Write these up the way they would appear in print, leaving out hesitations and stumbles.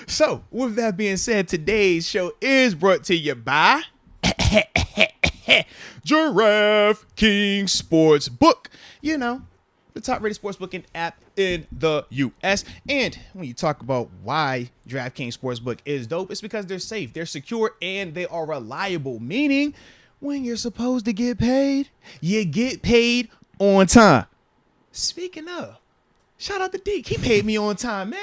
So, with that being said, today's show is brought to you by Giraffe King Sportsbook. You know, the top-rated sportsbooking app in the U.S. And when you talk about why DraftKings Sportsbook is dope, it's because they're safe, they're secure, and they are reliable. Meaning, when you're supposed to get paid, you get paid on time. Speaking of, shout out to Deke. He paid me on time, man.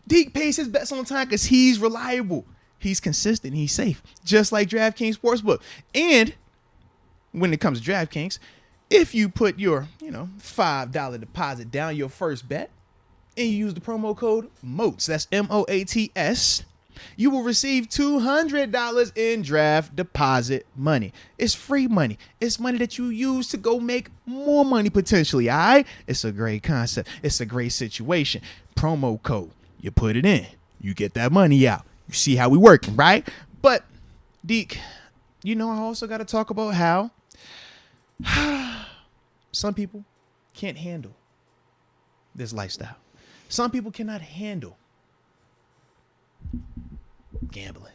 Deke pays his bets on time because he's reliable. He's consistent. He's safe, just like DraftKings Sportsbook. And when it comes to DraftKings, if you put your, $5 deposit down, your first bet, and you use the promo code MOATS, that's MOATS, you will receive $200 in draft deposit money. It's free money. It's money that you use to go make more money potentially, all right? It's a great concept. It's a great situation. Promo code, you put it in, you get that money out. You see how we working, right? But, Deke, I also got to talk about how some people can't handle this lifestyle. Some people cannot handle gambling.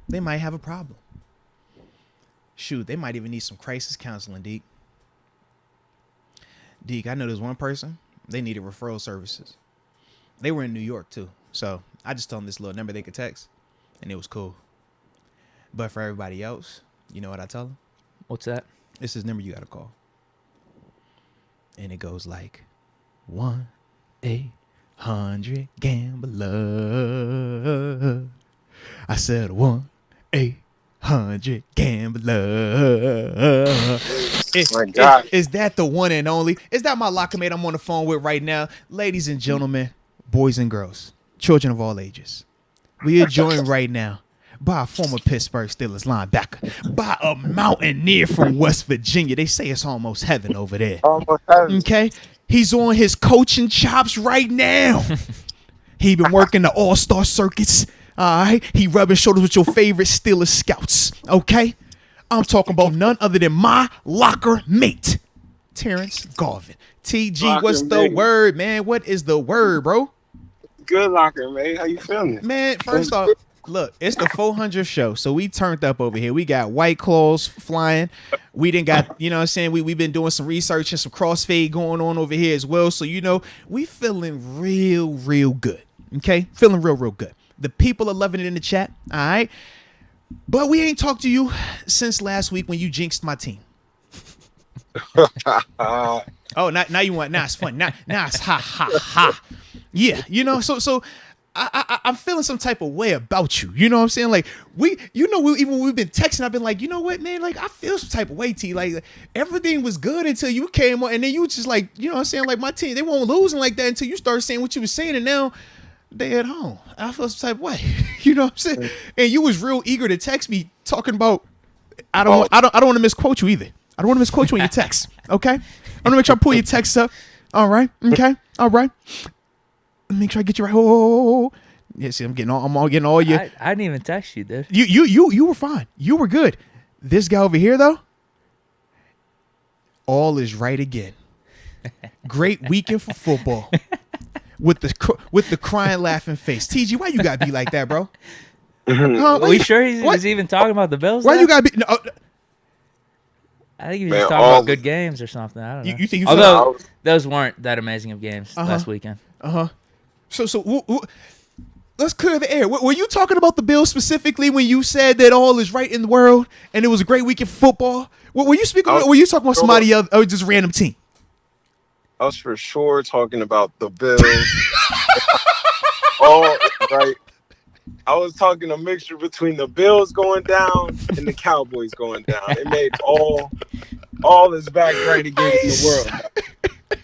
They might have a problem. Shoot, they might even need some crisis counseling, Deke. Deke, I know there's one person, they needed referral services. They were in New York, too. So I just told them this little number they could text, and it was cool. But for everybody else, you know what I tell them? What's that? It's this number you got to call. And it goes like 1-800-GAMBLER. I said 1-800-GAMBLER. My God. Is that the one and only? Is that my locker mate I'm on the phone with right now? Ladies and gentlemen, boys and girls, children of all ages, we are joined right now by a former Pittsburgh Steelers linebacker, by a mountaineer from West Virginia. They say it's almost heaven over there. Almost heaven. Okay? He's on his coaching chops right now. He been working the all-star circuits. All right? He rubbing shoulders with your favorite Steelers scouts. Okay? I'm talking about none other than my locker mate, Terence Garvin. TG, what's the word, man? What is the word, bro? Good locker, man. How you feeling? Man, first off, look, it's the 400 show, so we turned up over here. We got White Claws flying. We didn't got, you know what I'm saying? We've been doing some research and some crossfade going on over here as well. So, we feeling real good, okay? Feeling real good. The people are loving it in the chat, all right? But we ain't talked to you since last week when you jinxed my team. Oh, now you want, now it's fun. Now it's ha. Yeah, so I'm feeling some type of way about you. You know what I'm saying? Like, even when we've been texting, I've been like, you know what, man? Like, I feel some type of way, T. Like, everything was good until you came on, and then you just like, you know what I'm saying? Like, my team, they won't lose like that until you start saying what you was saying, and now they at home. I feel some type of way. You know what I'm saying? And you was real eager to text me talking about, I don't want to misquote you either. I don't want to misquote you in your text. Okay? I want to make sure I pull your text up. All right. Okay. All right. Make sure I get you right. Oh, yeah. See, I'm getting all your. I didn't even text you, dude. You were fine. You were good. This guy over here, though, all is right again. Great weekend for football. With the crying, laughing face. TG, why you gotta be like that, bro? Are we sure he was even talking about the Bills? Why you gotta be? No, I think he was just talking about good games or something. I don't know. You think? Although those weren't that amazing of games last weekend. So let's clear the air. Were you talking about the Bills specifically when you said that all is right in the world and it was a great weekend for football? Were you speaking? Were you talking about somebody else or just random team? I was for sure talking about the Bills. All right. I was talking a mixture between the Bills going down and the Cowboys going down. It made all is back right again in the world.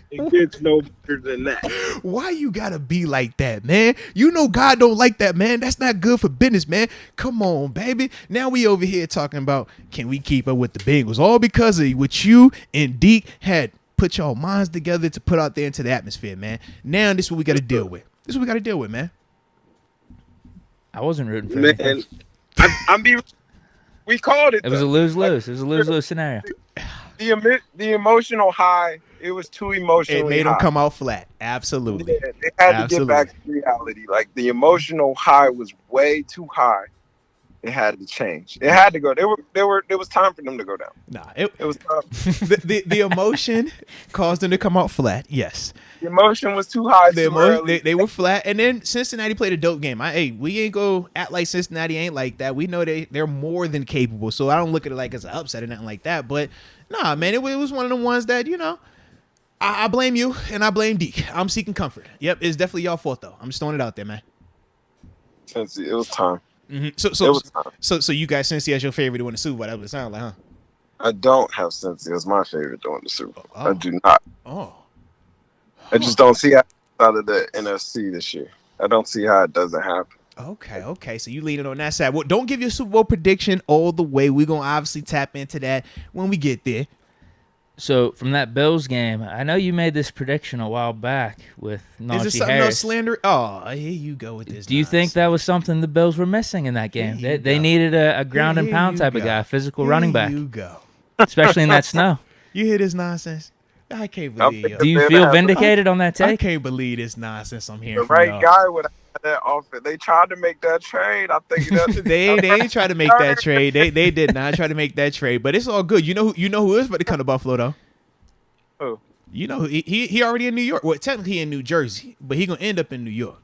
It gets no better than that. Why you gotta be like that, man? You know God don't like that, man. That's not good for business, man. Come on, baby. Now we over here talking about can we keep up with the Bengals? All because of what you and Deke had put y'all minds together to put out there into the atmosphere, man. Now this is what we got to deal with. This is what we got to deal with, man. I wasn't rooting for anything. We called it. It was a lose-lose. It was a lose-lose scenario. The emotional high It was too emotionally. It made them high. come out flat. Absolutely. Yeah, they had to get back to reality. Like the emotional high was way too high. It had to change. It had to go. It was time for them to go down. Nah, it was time. the emotion caused them to come out flat. Yes. The emotion was too high. They were flat, and then Cincinnati played a dope game. We ain't go act like Cincinnati ain't like that. We know they're more than capable. So I don't look at it like it's an upset or nothing like that. But nah, man, it was one of the ones that I blame you and I blame Deke. I'm seeking comfort. Yep, it's definitely y'all fault though. I'm just throwing it out there, man. Cincy, it was time. Mm-hmm. So you got Cincy as your favorite to win the Super Bowl. That's what it sounds like, huh? I don't have Cincy as my favorite to win the Super Bowl. Oh. I do not. Oh. I just don't see how out of the NFC this year. I don't see how it doesn't happen. Okay. So you leaning on that side. Well, don't give your Super Bowl prediction all the way. We're going to obviously tap into that when we get there. So from that Bills game, I know you made this prediction a while back with Najee Harris. Is this something else slander? Oh, here you go with this. Do you think that was something the Bills were missing in that game? They needed a ground and pound type of guy, a physical running back. Here you go. Especially in that snow. You hear this nonsense? I can't believe you. Do you feel vindicated on that take? I can't believe this nonsense I'm hearing the from right y'all. Guy would have that offer. They tried to make that trade. I think they ain't try to make that trade. They did not try to make that trade. But it's all good. You know who is about to come to Buffalo though? Who? You know he already in New York. Well, technically in New Jersey, but he gonna end up in New York.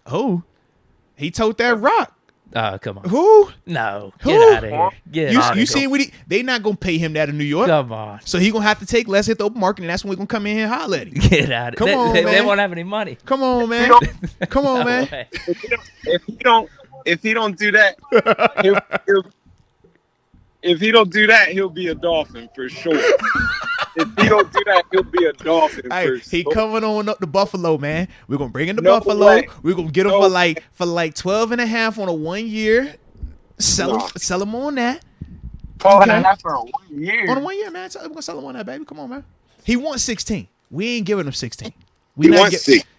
Who? He told that rock. Oh, come on. Who? No. Who? Get out of here. Get out of here. You seen what they not gonna pay him that in New York. Come on. So he gonna have to take less, hit the open market, and that's when we gonna come in here and holler at him. Get out of here. Come on, they man. won't have any money. Come on, man. Come on, man. If he don't do that, he'll be a Dolphin for sure. If he don't do that, he'll be a Dolphin. He coming on up to Buffalo, man. We're gonna bring him to No Buffalo. way. We're gonna get him for like 12 and a half on a 1 year. Sell him on that. 12 and a half for a 1 year. On a 1 year, man. We're gonna sell him on that, baby. Come on, man. He wants 16. We ain't giving him 16.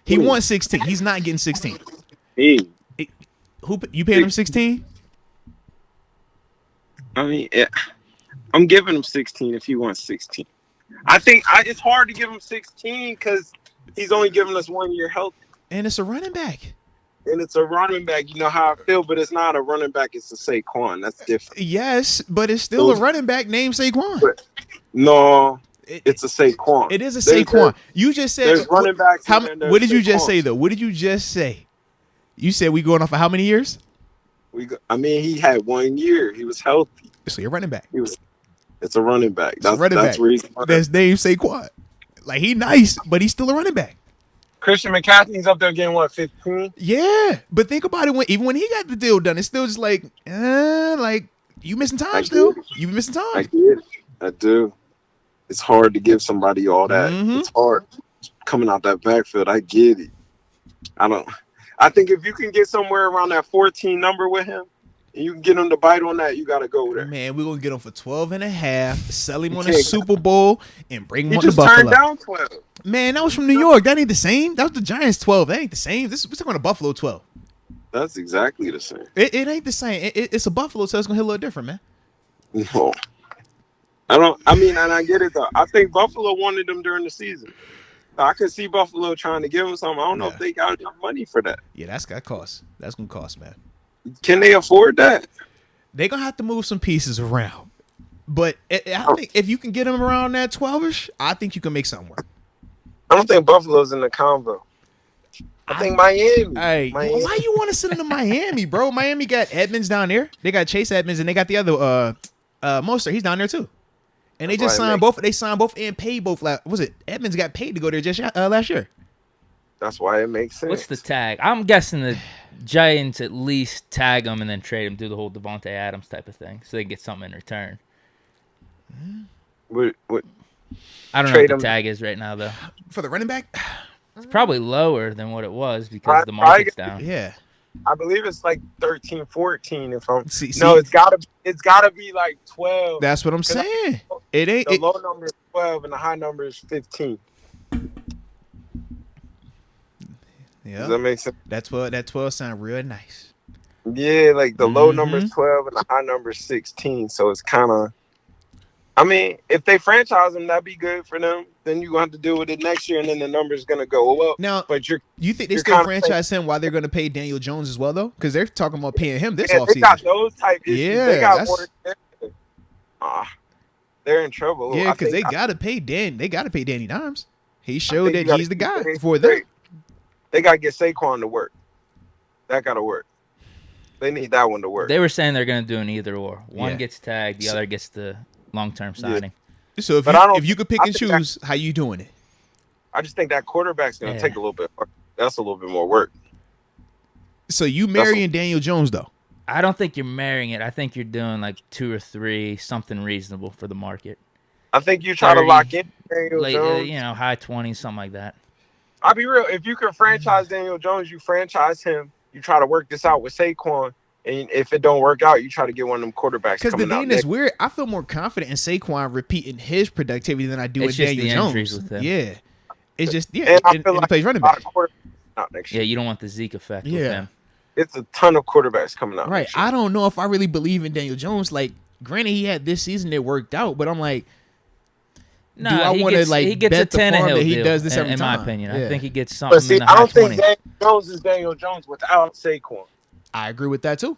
He wants 16. He's not getting 16. Who you paying him 16? I mean, I'm giving him 16 if he wants 16. I think it's hard to give him 16 because he's only giving us 1 year health. And it's a running back. And it's a running back. You know how I feel, but it's not a running back. It's a Saquon. That's different. Yes, but it's still a running back named Saquon. No, it's a Saquon. It is a Saquon. You just said there's running backs. What did you just say, though? What did you just say? You said we going off for how many years? He had 1 year. He was healthy. So you're running back. It's a running back. That's reason. That's named Saquon. Like, he nice, but he's still a running back. Christian McCaffrey's up there getting 15? Yeah, but think about it. Even when he got the deal done, it's still just like you missing time still. You missing time. I do. It's hard to give somebody all that. Mm-hmm. It's hard coming out that backfield. I get it. I think if you can get somewhere around that 14 number with him, and you can get him to bite on that, you got to go there. Man, we're going to get him for 12 and a half, sell him on the Super Bowl, and bring him on to Buffalo. He just turned down 12. Man, that was from New York. That ain't the same. That was the Giants 12. That ain't the same. We're talking about Buffalo 12. That's exactly the same. It ain't the same. It's a Buffalo, so it's going to hit a little different, man. No. And I get it, though. I think Buffalo wanted them during the season. I could see Buffalo trying to give him something. I don't know if they got enough money for that. Yeah, that's got cost. That's going to cost, man. Can they afford that? They're going to have to move some pieces around. But I think if you can get them around that 12-ish, I think you can make something work. I don't think Buffalo's in the convo. I think Miami. Hey, Miami. Why you want to send them to Miami, bro? Miami got Edmonds down there. They got Chase Edmonds, and they got the other Mostert. He's down there too. And they just signed both. They signed both and paid both. Was it Edmonds got paid to go there just last year? That's why it makes sense. What's the tag? I'm guessing the Giants at least tag him and then trade him, do the whole Devontae Adams type of thing, so they can get something in return. What? I don't know what the tag is right now, though. For the running back? It's probably lower than what it was because the market's down. Yeah. I believe it's like 13, 14. If I'm no, it's gotta be like 12. That's what I'm saying. It ain't the low number is 12 and the high number is 15. Yeah. Does that make sense? That 12 sound real nice. Yeah, like the low number is 12 and the high number is 16. So it's kind of I mean, if they franchise him, that'd be good for them. Then you're going to have to deal with it next year, and then the number's going to go up. Now, but you think they still franchise him while they're going to pay Daniel Jones as well, though? Because they're talking about paying him this offseason. They got those type issues. Yeah, they got more. They're in trouble. Yeah, because they got to pay Dan. They got to pay Danny Dimes. He showed that he's the guy for them. They got to get Saquon to work. That got to work. They need that one to work. They were saying they're going to do an either or. One gets tagged, the other gets the long-term signing. Yeah. So if you could pick and choose, how you doing it? I just think that quarterback's going to take a little bit. That's a little bit more work. So you marrying Daniel Jones, though? I don't think you're marrying it. I think you're doing like 2 or 3, something reasonable for the market. I think you try to lock in Daniel Jones. High 20s, something like that. I'll be real. If you can franchise Daniel Jones, you franchise him. You try to work this out with Saquon. And if it don't work out, you try to get one of them quarterbacks. Because the thing that's weird, I feel more confident in Saquon repeating his productivity than I do with Daniel Jones. With him. Yeah. It's just, and he plays running back. Yeah, you don't want the Zeke effect with him. It's a ton of quarterbacks coming out. Right. I don't know if I really believe in Daniel Jones. Like, granted, he had this season that worked out, but I'm like, do I want to like bet the farm that he does this every time? In my opinion, I think he gets something. But see, I don't think Daniel Jones is Daniel Jones without Saquon. I agree with that too.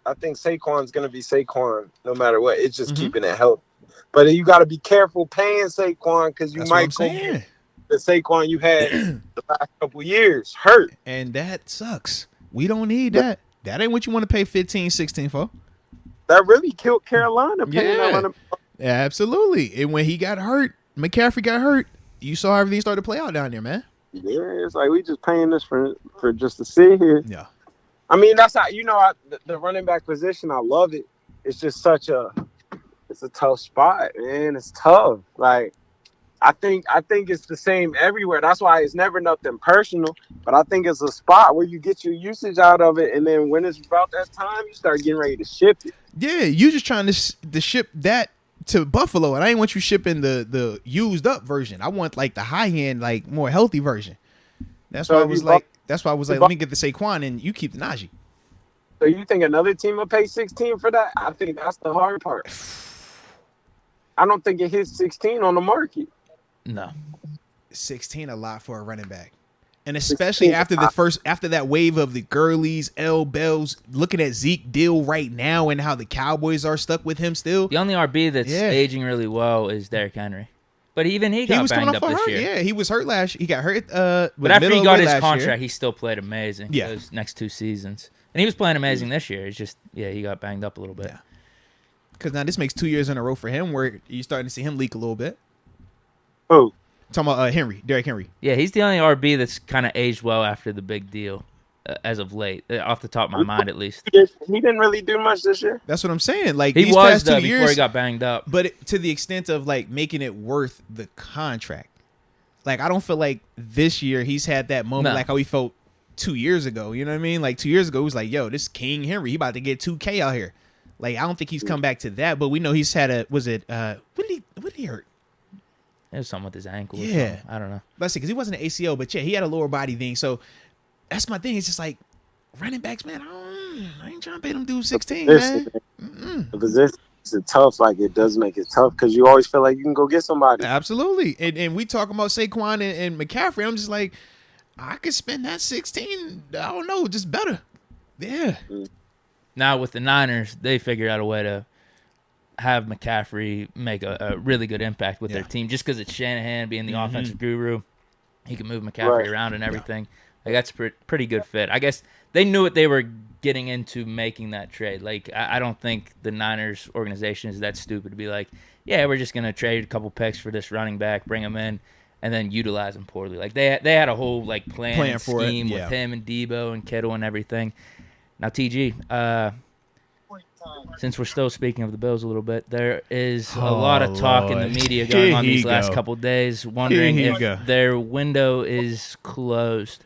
I think Saquon's going to be Saquon no matter what. It's just keeping it healthy. But you got to be careful paying Saquon because you might go get the Saquon you had the last couple years hurt. And that sucks. We don't need that. That ain't what you want to pay 15, 16 for. That really killed Carolina. Yeah, absolutely. And when he got hurt, McCaffrey got hurt, you saw how everything started to play out down there, man. Yeah, it's like we just paying this for just to sit here. Yeah. I mean, that's how the running back position. I love it. It's just it's a tough spot, man. It's tough. Like, I think it's the same everywhere. That's why it's never nothing personal. But I think it's a spot where you get your usage out of it, and then when it's about that time, you start getting ready to ship it. Yeah, you just trying to ship that to Buffalo, and I ain't want you shipping the used up version. I want like the high end, like more healthy version. That's why I was like. That's why I was like, let me get the Saquon and you keep the Najee. So you think another team will pay 16 for that? I think that's the hard part. I don't think it hits 16 on the market. No. 16 a lot for a running back. And especially after that wave of the Gurleys, L. Bells, looking at Zeke deal right now and how the Cowboys are stuck with him still. The only RB that's aging really well is Derrick Henry. But even he got banged up this year. Yeah, he was hurt last year. He got hurt. But after he got his contract, he still played amazing. Yeah. Those next 2 seasons. And he was playing amazing this year. It's just, he got banged up a little bit. Yeah. Because now this makes 2 years in a row for him where you're starting to see him leak a little bit. Oh. Talking about Derrick Henry. Yeah, he's the only RB that's kind of aged well after the big deal as of late, off the top of my mind at least. He didn't really do much this year. That's what I'm saying. Like he these was past 2 years, before he got banged up. But to the extent of like making it worth the contract. Like I don't feel like this year he's had that moment like how he felt 2 years ago. You know what I mean? Like 2 years ago, he was like, yo, this King Henry, he about to get 2K out here. Like I don't think he's come back to that, but we know he's had what did he hurt? It was something with his ankle. Yeah. I don't know. Let's see, because he wasn't an ACL, but he had a lower body thing. So that's my thing. It's just like running backs, man. I ain't trying to pay them dudes 16, man. The position is tough. Like it does make it tough because you always feel like you can go get somebody. Absolutely. And we talking about Saquon and McCaffrey. I'm just like, I could spend that 16. I don't know, just better. Yeah. Now with the Niners, they figured out a way to have McCaffrey make a really good impact with their team just because it's Shanahan being the offensive guru. He can move McCaffrey around and everything. Like that's a pretty good fit. I guess they knew what they were getting into making that trade. Like I don't think the Niners organization is that stupid to be like, yeah, we're just going to trade a couple picks for this running back, bring him in, and then utilize him poorly. Like they had a whole like plan for scheme it. with him and Debo and Kittle and everything. Now TG, since we're still speaking of the Bills a little bit, there is a lot of talk in the media going on these last couple of days, wondering if their window is closed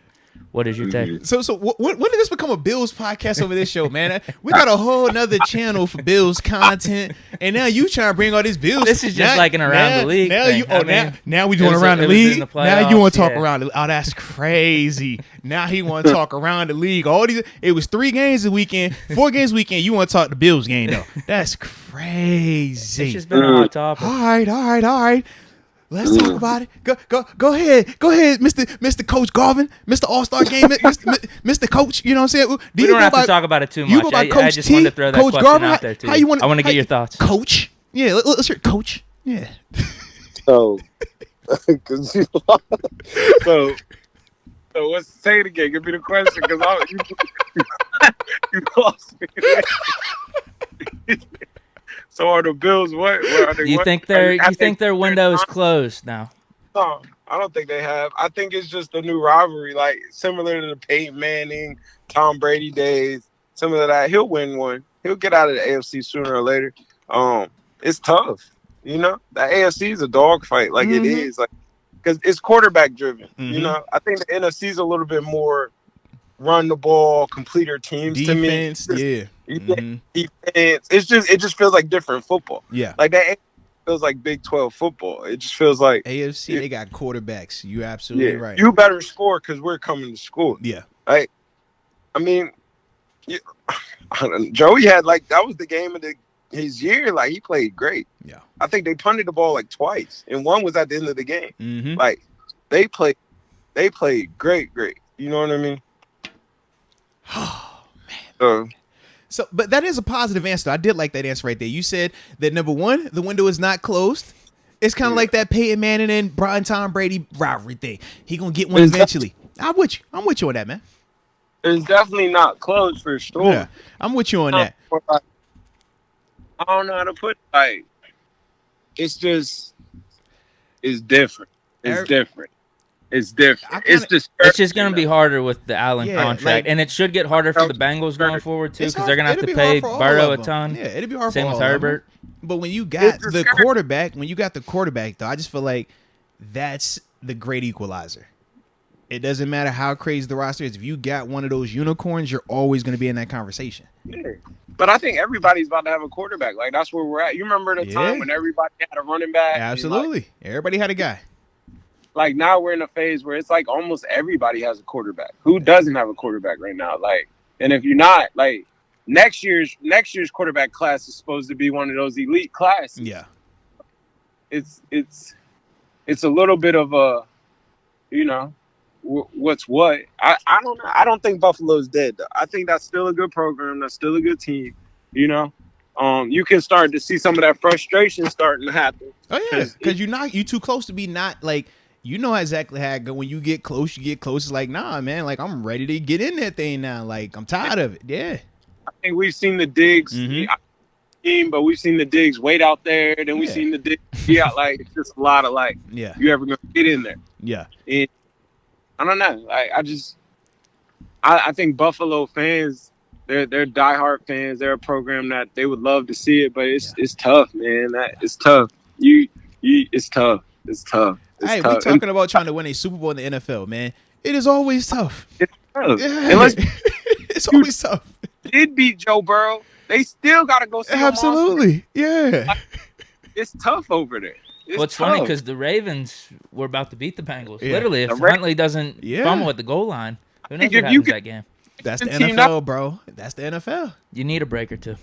What is your take? So when did this become a Bills podcast over this show, man? We got a whole nother channel for Bills content, and now you trying to bring all these Bills. This is just like an around the league thing. Now we doing around the league. Now you want to talk around the Oh, that's crazy. Now he want to talk around the league. It was 3 games a weekend, 4 games a weekend. You want to talk the Bills game, though. That's crazy. It's just been a hot topic. All right. Let's talk about it. Go ahead, Mr. Coach Garvin, Mr. All-Star Game, Mr. Coach. You know what I'm saying? We don't have to talk about it too much. I just wanted to throw that question Garvin, out there too. I want to get your thoughts. Coach. Yeah, let's hear Coach. Yeah. So, so what's say it again? Give me the question because you lost me. So are the Bills what? You think their window is closed now? No, I don't think they have. I think it's just a new rivalry, like similar to the Peyton Manning, Tom Brady days. Similar to that, he'll win one. He'll get out of the AFC sooner or later. It's tough, you know. The AFC is a dogfight, like it is, like because it's quarterback driven. You know, I think the NFC is a little bit more run the ball, completer teams defense, to me. Defense. It just feels like different football. Yeah, like that feels like Big 12 football. It just feels like AFC. They got quarterbacks. You absolutely right. You better score because we're coming to score. Yeah, like I mean, Joey had that was the game of his year. Like he played great. Yeah, I think they punted the ball like twice, and one was at the end of the game. Like they played great. You know what I mean? Oh man. So, but that is a positive answer. I did like that answer right there. You said that number one, the window is not closed. It's kind of like that Peyton Manning and Tom Brady rivalry thing. He gonna get one eventually. I'm with you on that, man. It's definitely not closed for sure. Yeah, I'm with you on that. I don't know how to put it. It's just it's different. It's different. It's different. It's just going to be harder with the Allen contract, and it should get harder for the Bengals going forward too, because they're going to have to pay Burrow a ton. Yeah, it'll be hard. Same with Herbert. But when you got the quarterback, though, I just feel like that's the great equalizer. It doesn't matter how crazy the roster is. If you got one of those unicorns, you're always going to be in that conversation. Yeah. But I think everybody's about to have a quarterback. Like that's where we're at. You remember the time when everybody had a running back? Absolutely, everybody had a guy. Like now we're in a phase where it's like almost everybody has a quarterback. Who doesn't have a quarterback right now? Like, and if you're not, like next year's quarterback class is supposed to be one of those elite classes. Yeah. It's a little bit of a, you know, what's what. I don't know. I don't think Buffalo's dead though. I think that's still a good program. That's still a good team. You know, you can start to see some of that frustration starting to happen. Oh yeah, because you too close to be not like. You know exactly how it go. When you get close, It's like, nah, man. Like, I'm ready to get in that thing now. Like, I'm tired of it. Yeah. I think we've seen the Diggs team, but we've seen the Diggs wait out there. Then we've seen the Diggs be out. Like, it's just a lot of, like, you ever going to get in there? Yeah. And I don't know. Like, I think Buffalo fans, they're diehard fans. They're a program that they would love to see it, but it's tough, man. It's tough. It's tough. It's tough. Hey, we're talking about trying to win a Super Bowl in the NFL, man. It is always tough. It's tough. Yeah. It's always tough. Did beat Joe Burrow. They still got to go see absolutely. Yeah. Like, it's tough over there. It's funny because the Ravens were about to beat the Bengals. Yeah. Literally, if Huntley doesn't fumble at the goal line, who knows what happens that game? That's the NFL, bro. That's the NFL. You need a break or two.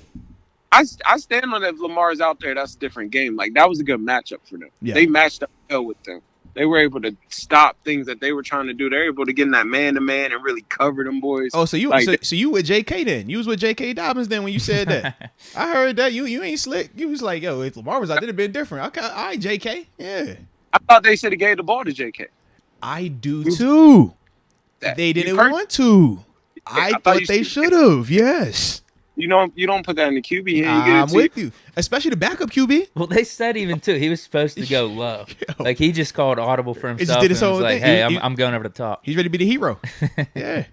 I stand on that. If Lamar's out there, that's a different game. Like that was a good matchup for them. Yeah. They matched up well with them. They were able to stop things that they were trying to do. They were able to get in that man-to-man and really cover them boys. Oh, so you so you with J.K. then? You was with J.K. Dobbins then when you said that. I heard that. You ain't slick. You was like, yo, if Lamar was out, it'd have been different. Okay, all right, J.K. Yeah. I thought they should have gave the ball to J.K. I do too. They didn't want to. I thought they should have. Yes. You don't put that in the QB hand. I'm with you, especially the backup QB. Well, they said even too. He was supposed to go low. Like he just called audible for himself. He just did and was like, "Hey, I'm going over the top." He's ready to be the hero. Yeah.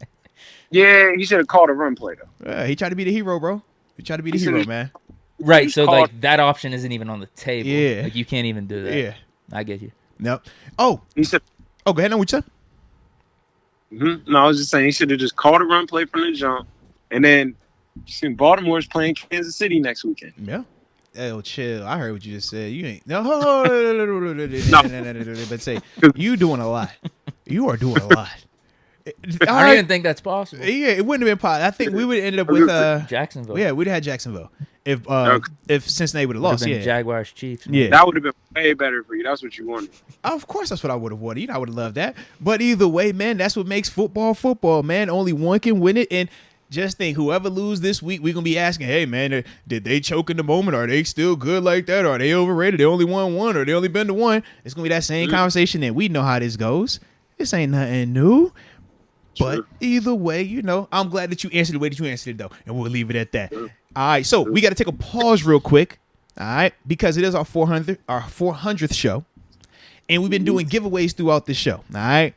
Yeah, he should have called a run play though. Yeah, he tried to be the hero, bro. He tried to be the hero, man. Right. So like that option isn't even on the table. Yeah. Like you can't even do that. Yeah. I get you. No. Oh. He said. Oh, go ahead. No, what you said? No, I was just saying he should have just called a run play from the jump, and then Baltimore's playing Kansas City next weekend. Yeah. Oh, chill. I heard what you just said. You ain't no. But say you doing a lot. You are doing a lot. I don't even think that's possible. Yeah, it wouldn't have been possible. I think we would end up with Jacksonville. Yeah, we'd have had Jacksonville if Cincinnati would have lost. Yeah, Jaguars Chiefs. Yeah, that would have been way better for you. That's what you wanted. Of course, that's what I would have wanted. I would have loved that. But either way, man, that's what makes football, man. Only one can win it. And just think, whoever lose this week, we're going to be asking, hey, man, did they choke in the moment? Are they still good like that? Are they overrated? They only won one, or they only been to one? It's going to be that same conversation, and we know how this goes. This ain't nothing new. But either way, I'm glad that you answered the way that you answered it, though. And we'll leave it at that. All right, so we got to take a pause real quick, all right, because it is our 400th show. And we've been doing giveaways throughout the show, all right?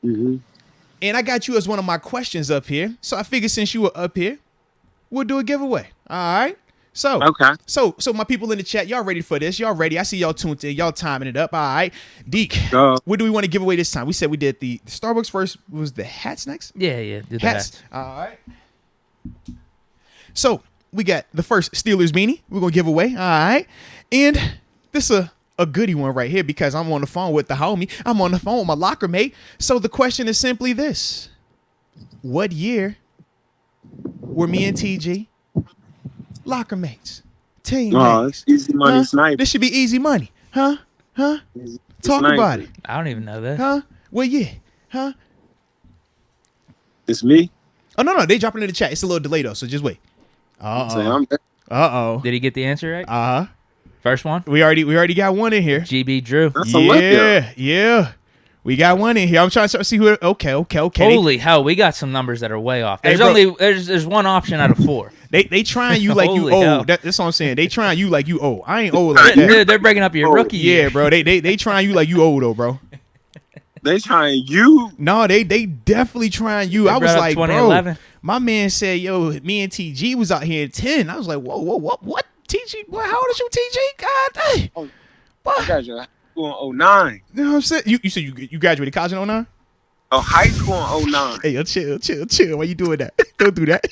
Mm-hmm. And I got you as one of my questions up here. So I figured since you were up here, we'll do a giveaway. All right. So, okay. So my people in the chat, y'all ready for this? Y'all ready? I see y'all tuned in. Y'all timing it up. All right. Deke, what do we want to give away this time? We said we did the Starbucks first. Was the hats next? Yeah. Did hats. All right. So we got the first Steelers beanie we're going to give away. All right. And this is a goodie one right here because I'm on the phone with the homie. I'm on the phone with my locker mate. So the question is simply this. What year were me and TG locker mates? Teammates. Easy money sniper. This should be easy money. Huh? Easy Talk sniper. about it. I don't even know that. Huh? What year? Huh? It's me. Oh, no. They dropping in the chat. It's a little delay, though, so just wait. Uh-oh. Did he get the answer right? Uh-huh. First one? We already got one in here. GB Drew. That's Yeah. We got one in here. I'm trying to see who. Okay. Holy hell, we got some numbers that are way off. There's there's one option out of 4. They trying you like you Holy old. hell. That's what I'm saying. They trying you like you old. I ain't old like that. They're breaking up your rookie year. Yeah, bro. They trying you like you old though, bro. They trying you. No, they definitely trying you. I was like, 2011. bro. My man said, yo, me and TG was out here at 10. I was like, whoa, what? TG? What? How old is you, TG? God dang. Oh, what? I graduated high school in 09. You know what I'm saying? You said you graduated college in 09? Oh, high school in 09. Hey, yo, chill. Why you doing that? Don't do that.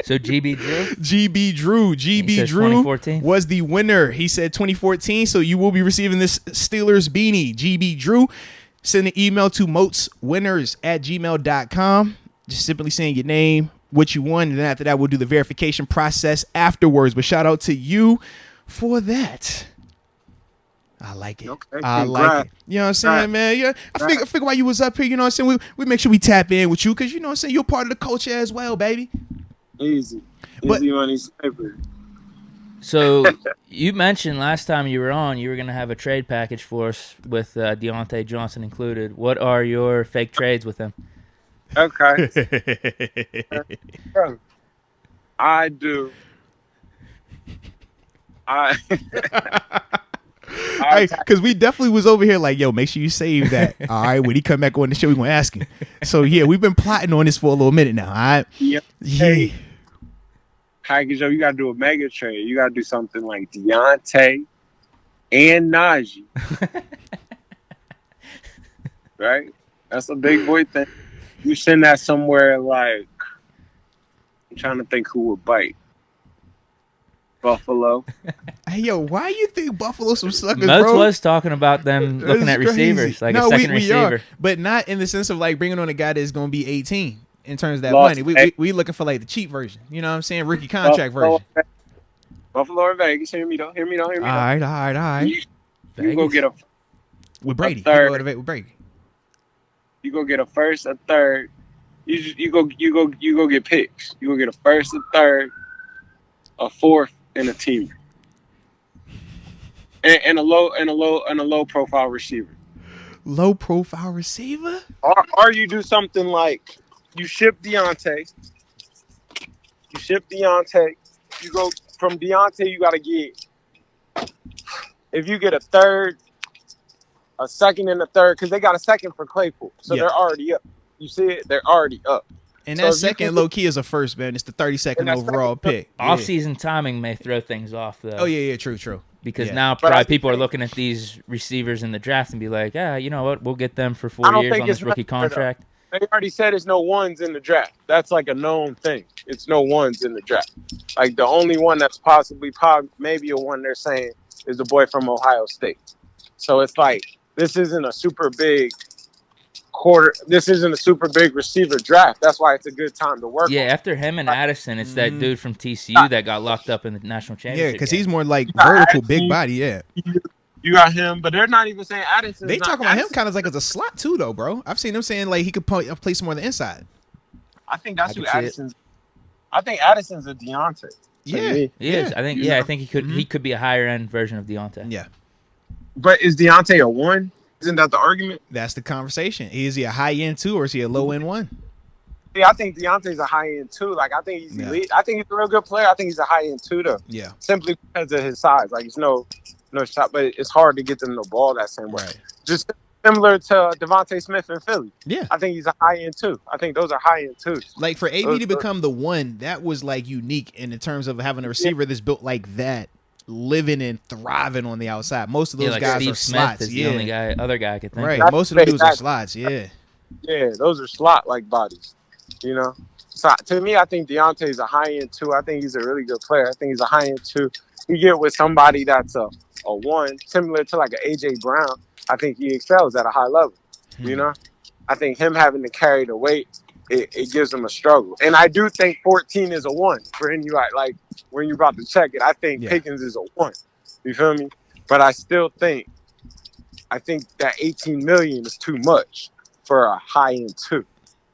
So GB Drew? GB Drew 2014. was the winner. He said 2014, so you will be receiving this Steelers beanie. GB Drew, send an email to moatswinners@gmail.com. Just simply saying your name, what you won, and then after that, we'll do the verification process afterwards. But shout out to you for that. I like it. Okay, I like it. You know what I'm saying, man? Yeah, I figure why you was up here, you know what I'm saying? We make sure we tap in with you because, you know what I'm saying, you're part of the culture as well, baby. Easy But- money sniper. So you mentioned last time you were on, you were going to have a trade package for us with Deontay Johnson included. What are your fake trades with him? Okay. I do. Because we definitely was over here like, yo, make sure you save that. All right, when he come back on the show, we gonna ask him. So yeah, we've been plotting on this for a little minute now. All right. Yep. Yeah. Package up. You got to do a mega trade. You got to do something like Deontay and Najee. Right? That's a big boy thing. You send that somewhere like, I'm trying to think who would bite. Buffalo. Hey, yo, why you think Buffalo some suckers, Moats bro? was talking about them looking at receivers, like a second receiver. But not in the sense of like bringing on a guy that's going to be 18 in terms of that Lost. money. We looking for like the cheap version. You know what I'm saying? Rookie contract version. Buffalo or Vegas. Hear me though. All right. You go get with Brady. third. With Brady. You go get a first, a third. You go get picks. You go get a first, a third, a fourth, and a team. And a low profile receiver. Low profile receiver? Or you do something like you ship Deontay. You go from Deontay, you gotta get, if you get a third, a second and a third, because they got a second for Claypool. So they're already up. You see it? They're already up. And that second low key is a first, man. It's the 32nd overall pick. Off-season timing may throw things off, though. Oh, yeah, true. Because now probably people are looking at these receivers in the draft and be like, yeah, you know what? We'll get them for 4 years on this rookie contract. They already said it's no ones in the draft. That's like a known thing. It's no ones in the draft. Like the only one that's possibly maybe a one they're saying is the boy from Ohio State. So it's like this isn't a super big receiver draft. That's why it's a good time to work. Yeah, on. After him and Addison, it's that dude from TCU that got locked up in the national championship. Yeah, because he's more like vertical, big body. Yeah. You got him, but they're not even saying Addison. They talking about him kind of like as a slot too, though, bro. I've seen them saying like he could play some more on the inside. I think that's who Addison's. I think Addison's a Deontay. Yeah, he is. I think. Yeah, I think he could. He could be a higher end version of Deontay. Yeah, but is Deontay a one? Isn't that the argument? That's the conversation. Is he a high end two or is he a low end one? Yeah, I think Deontay's a high end two. Like I think he's elite. I think he's a real good player. I think he's a high end two though. Yeah, simply because of his size. Like he's no shot, but it's hard to get them the ball that same way. Right. Just similar to Devontae Smith in Philly. Yeah, I think he's a high end two. I think those are high end twos. Like for AB to become the one, that was like unique in terms of having a receiver that's built like that, living and thriving on the outside. Most of those like guys Steve are Smith slots. is the only other guy I could think right. of. Most of the dudes are slots. Yeah. Yeah, those are slot like bodies. You know. So to me, I think Deontay's a high end two. I think he's a really good player. I think he's a high end two. You get with somebody that's a one, similar to like an AJ Brown. I think he excels at a high level. You know, I think him having to carry the weight, it gives him a struggle. And I do think 14 is a one for him. Like when you're about to check it, I think Pickens is a one. You feel me? But I still think that 18 million is too much for a high end two.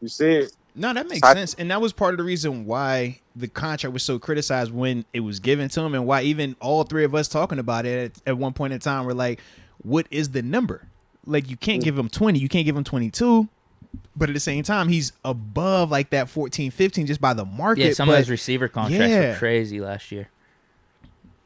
You see it? No, that makes sense. And that was part of the reason why the contract was so criticized when it was given to him, and why even all three of us talking about it at one point in time were like, what is the number? Like, you can't give him 20, you can't give him 22, but at the same time, he's above like that 14, 15 just by the market. Yeah, some of his receiver contracts were crazy last year.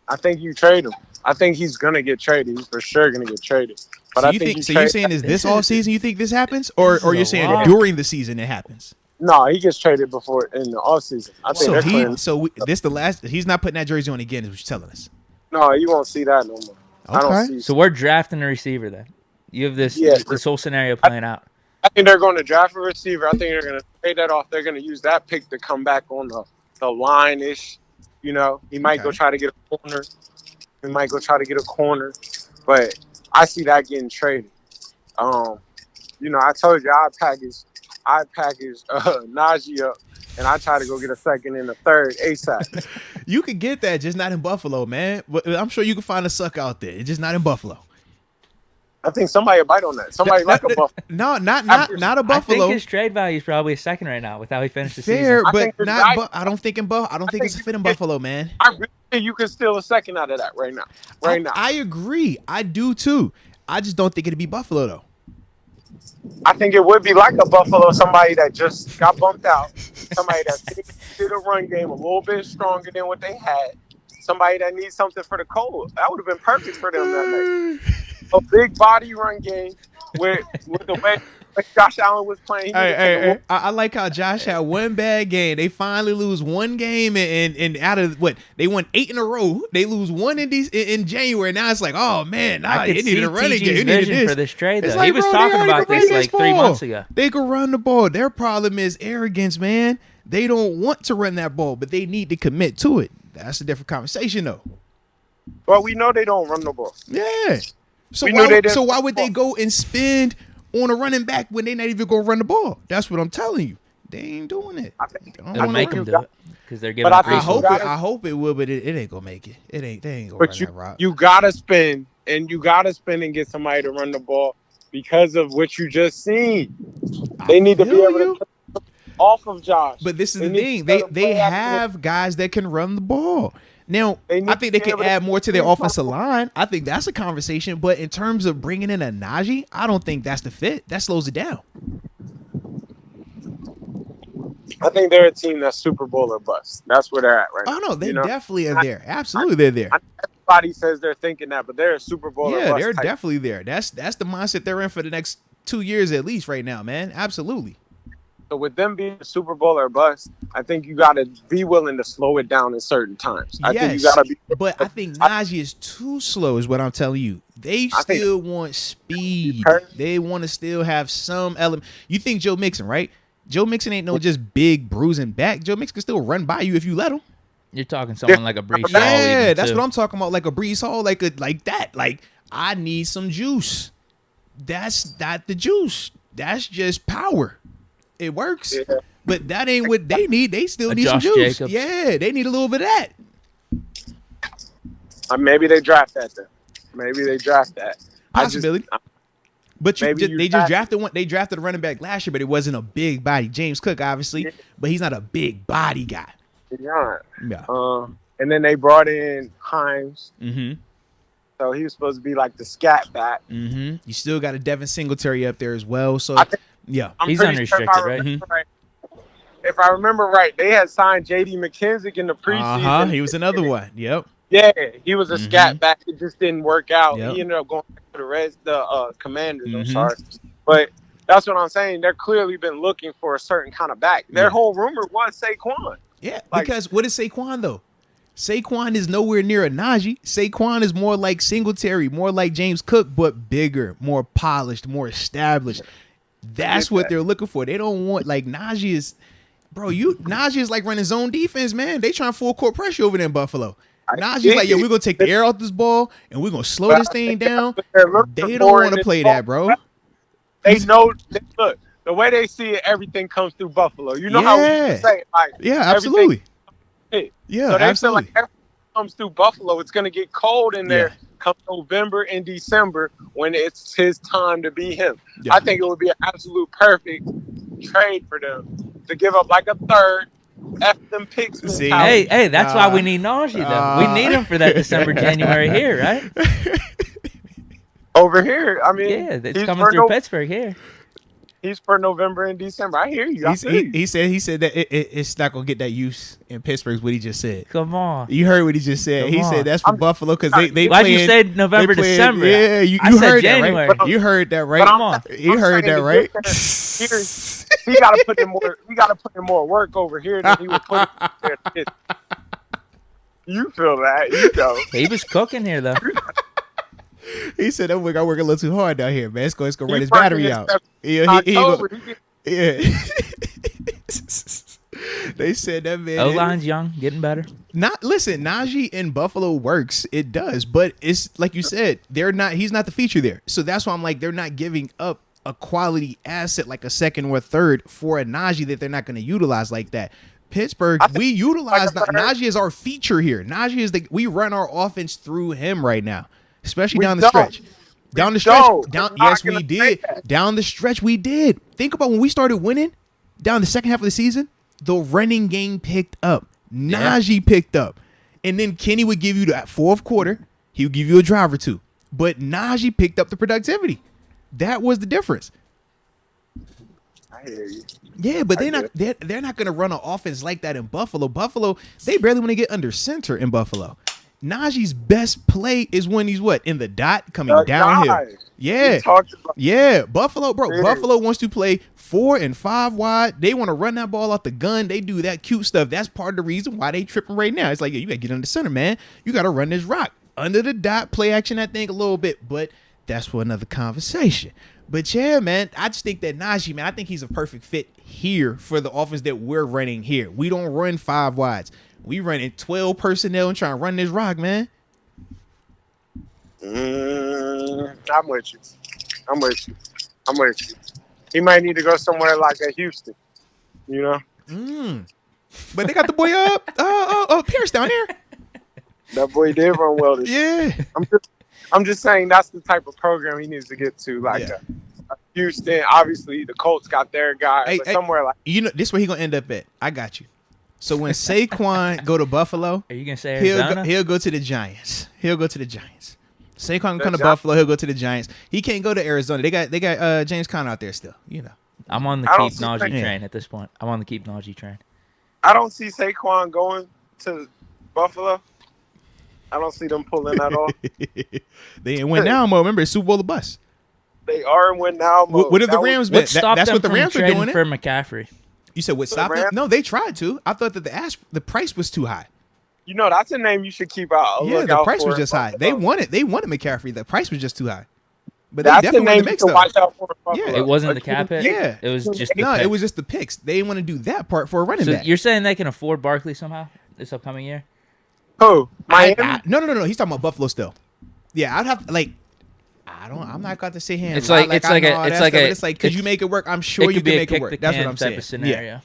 I think you trade him. I think he's going to get traded. He's for sure going to get traded. But so you're saying is this all season you think this happens? Or you're saying during the season it happens? No, he gets traded before in the offseason. I think he's not putting that jersey on again, is what you're telling us. No, you won't see that no more. Okay. I don't see. So we're drafting a receiver then. You have this whole scenario playing out. I think they're going to draft a receiver. I think they're going to trade that off. They're going to use that pick to come back on the line-ish. You know, he might go try to get a corner. But I see that getting traded. You know, I told you I'd package Najee up, and I try to go get a second and a third ASAP. You could get that, just not in Buffalo, man. But I'm sure you can find a suck out there. It's just not in Buffalo. I think somebody will bite on that. Somebody like a Buffalo. No, not a Buffalo. I think his trade value is probably a second right now with how he finished the Fair, season. but not. I don't think it's a fit in Buffalo, man. I really think you can steal a second out of that right now. I agree. I do too. I just don't think it'd be Buffalo though. I think it would be like a Buffalo, somebody that just got bumped out, somebody that did a run game a little bit stronger than what they had, somebody that needs something for the cold. That would have been perfect for them that night. A big body run game with the way Josh Allen was playing. Hey, I like how Josh had one bad game. They finally lose one game, and out of what they won 8 in a row, they lose one in January. Now it's like, oh man, they needed a running game. Vision for this trade, though. He was talking about this like 3 months ago. They could run the ball. Their problem is arrogance, man. They don't want to run that ball, but they need to commit to it. That's a different conversation, though. Well, we know they don't run the ball. Yeah. So why would they go and spend on a running back when they not even going to run the ball? That's what I'm telling you. They ain't doing it. It'll make them do it because they're giving. I hope it will, but it ain't gonna make it. They ain't gonna run that route. You gotta spend and get somebody to run the ball because of what you just seen. They need to be able to off of Josh. But this is the thing. They have guys that can run the ball. Now, I think they can add more to their offensive line. I think that's a conversation. But in terms of bringing in a Najee, I don't think that's the fit. That slows it down. I think they're a team that's Super Bowl or bust. That's where they're at right now. Oh, no, they definitely are there. Absolutely, they're there. Everybody says they're thinking that, but they're a Super Bowl or bust. Yeah, they're definitely there. That's the mindset they're in for the next 2 years at least right now, man. Absolutely. So with them being a Super Bowl or bust, I think you got to be willing to slow it down in certain times. I think you got to be. But I think Najee is too slow, is what I'm telling you. They still want speed. They want to still have some element. You think Joe Mixon, right? Joe Mixon ain't no just big bruising back. Joe Mixon can still run by you if you let him. You're talking someone like a Brees Hall. Yeah, that's what I'm talking about. Like a Brees Hall, like that. Like, I need some juice. That's not the juice. That's just power. It works, but that ain't what they need. They still need some juice. Jacobs. Yeah, they need a little bit of that. Maybe they draft that then. Maybe they draft that. Possibility. But they just drafted one. They drafted a running back last year, but it wasn't a big body. James Cook, obviously, but he's not a big body guy. Yeah. And then they brought in Himes. Mm-hmm. So he was supposed to be like the scat back. Mm-hmm. You still got a Devin Singletary up there as well. So he's unrestricted, right? If I remember right, they had signed J.D. McKissick in the preseason. He was another one. Yep. Yeah, he was a scat back. It just didn't work out. Yep. He ended up going back to the Commanders. I'm sorry, but that's what I'm saying. They're clearly been looking for a certain kind of back. Their whole rumor was Saquon. Yeah, because what is Saquon though? Saquon is nowhere near a Najee. Saquon is more like Singletary, more like James Cook, but bigger, more polished, more established. That's what they're looking for. They don't want like Najee is, bro. Najee is like running zone defense, man. They trying full court pressure over there in Buffalo. Najee's like, we're gonna take the air off this ball and we're gonna slow this thing down. They don't want to play that, bro. They know. Look, the way they see it, everything comes through Buffalo. You know how we say, like, absolutely. Yeah, so they absolutely. feel like everything comes through Buffalo. It's gonna get cold in there come November and December when it's his time to be him. I think it would be an absolute perfect trade for them to give up like a third. F them picks. Hey, that's why we need Najee, though. We need him for that December, January here, right? Over here, I mean, it's coming through Pittsburgh here. He's for November and December. I hear you. He said that it's not gonna get that use in Pittsburgh. Is what he just said. Come on, you heard what he just said. He said that's for Buffalo because they. Why'd you say November, December? Yeah, you heard January. That right. You heard that right. Come on, you heard that right. He got to put in more. We got to put in more work over here than he would put in there. You feel that? You know. He was cooking here though. He said, "I work a little too hard down here, man. It's gonna run his battery out." Yeah. They said that man. O-line's young, getting better. Listen, Najee in Buffalo works. It does, but it's like you said, he's not the feature there. So that's why I'm like, they're not giving up a quality asset like a second or third for a Najee that they're not going to utilize like that. Pittsburgh, we utilize Najee as our feature here. Najee is we run our offense through him right now, especially down the stretch. Yes, we did. Down the stretch, we did. Think about when we started winning down the second half of the season, the running game picked up. Najee picked up. And then Kenny would give you that fourth quarter. He would give you a drive or two. But Najee picked up the productivity. That was the difference. I hear you. Yeah, but they're not going to run an offense like that in Buffalo. Buffalo, they barely want to get under center in Buffalo. Najee's best play is when he's in the dot coming downhill. Yeah. Buffalo, bro. Yeah. Buffalo wants to play 4 and 5 wide. They want to run that ball out the gun. They do that cute stuff. That's part of the reason why they tripping right now. It's like, you got to get under center, man. You got to run this rock under the dot, play action. I think a little bit, but that's for another conversation. But yeah, man, I just think that Najee, man, I think he's a perfect fit here for the offense that we're running here. We don't run 5 wides. We running 12 personnel and trying to run this rock, man. I'm with you. He might need to go somewhere like a Houston, you know? But they got the boy Pierce down there. That boy did run well this year. I'm just saying that's the type of program he needs to get to, like a Houston. Obviously, the Colts got their guy, but somewhere like this where he gonna end up at. I got you. So when Saquon go to Buffalo, are you gonna say Arizona? He'll go to the Giants. Saquon can come to Buffalo. He'll go to the Giants. He can't go to Arizona. They got James Conner out there still. You know. I'm on the keep Najee train at this point. I'm on the keep Najee train. I don't see Saquon going Buffalo. I don't see them pulling that off. They ain't win now, remember, it's Super Bowl or bust. They are in win now mode. What have the Rams been? What stopped That's them what the from Rams are trading doing. for McCaffrey? You said what stopped them? Rams? No, they tried to. I thought that the price was too high. You know, that's a name you should keep out. Yeah, the price was just high. They wanted McCaffrey. The price was just too high. But they That's the definitely wanted name to you make should stuff. watch out for. Yeah. It wasn't the cap hit. Yeah. It was just the No, pick. it was just the picks. They didn't want to do that part for a running So back. you're saying they can afford Barkley somehow this upcoming year? Who? Miami? No. He's talking about Buffalo still. Yeah, I'd have to I'm not going to sit here. And It's like could you make it work? I'm sure you can make it work. That's what I'm saying. Type of scenario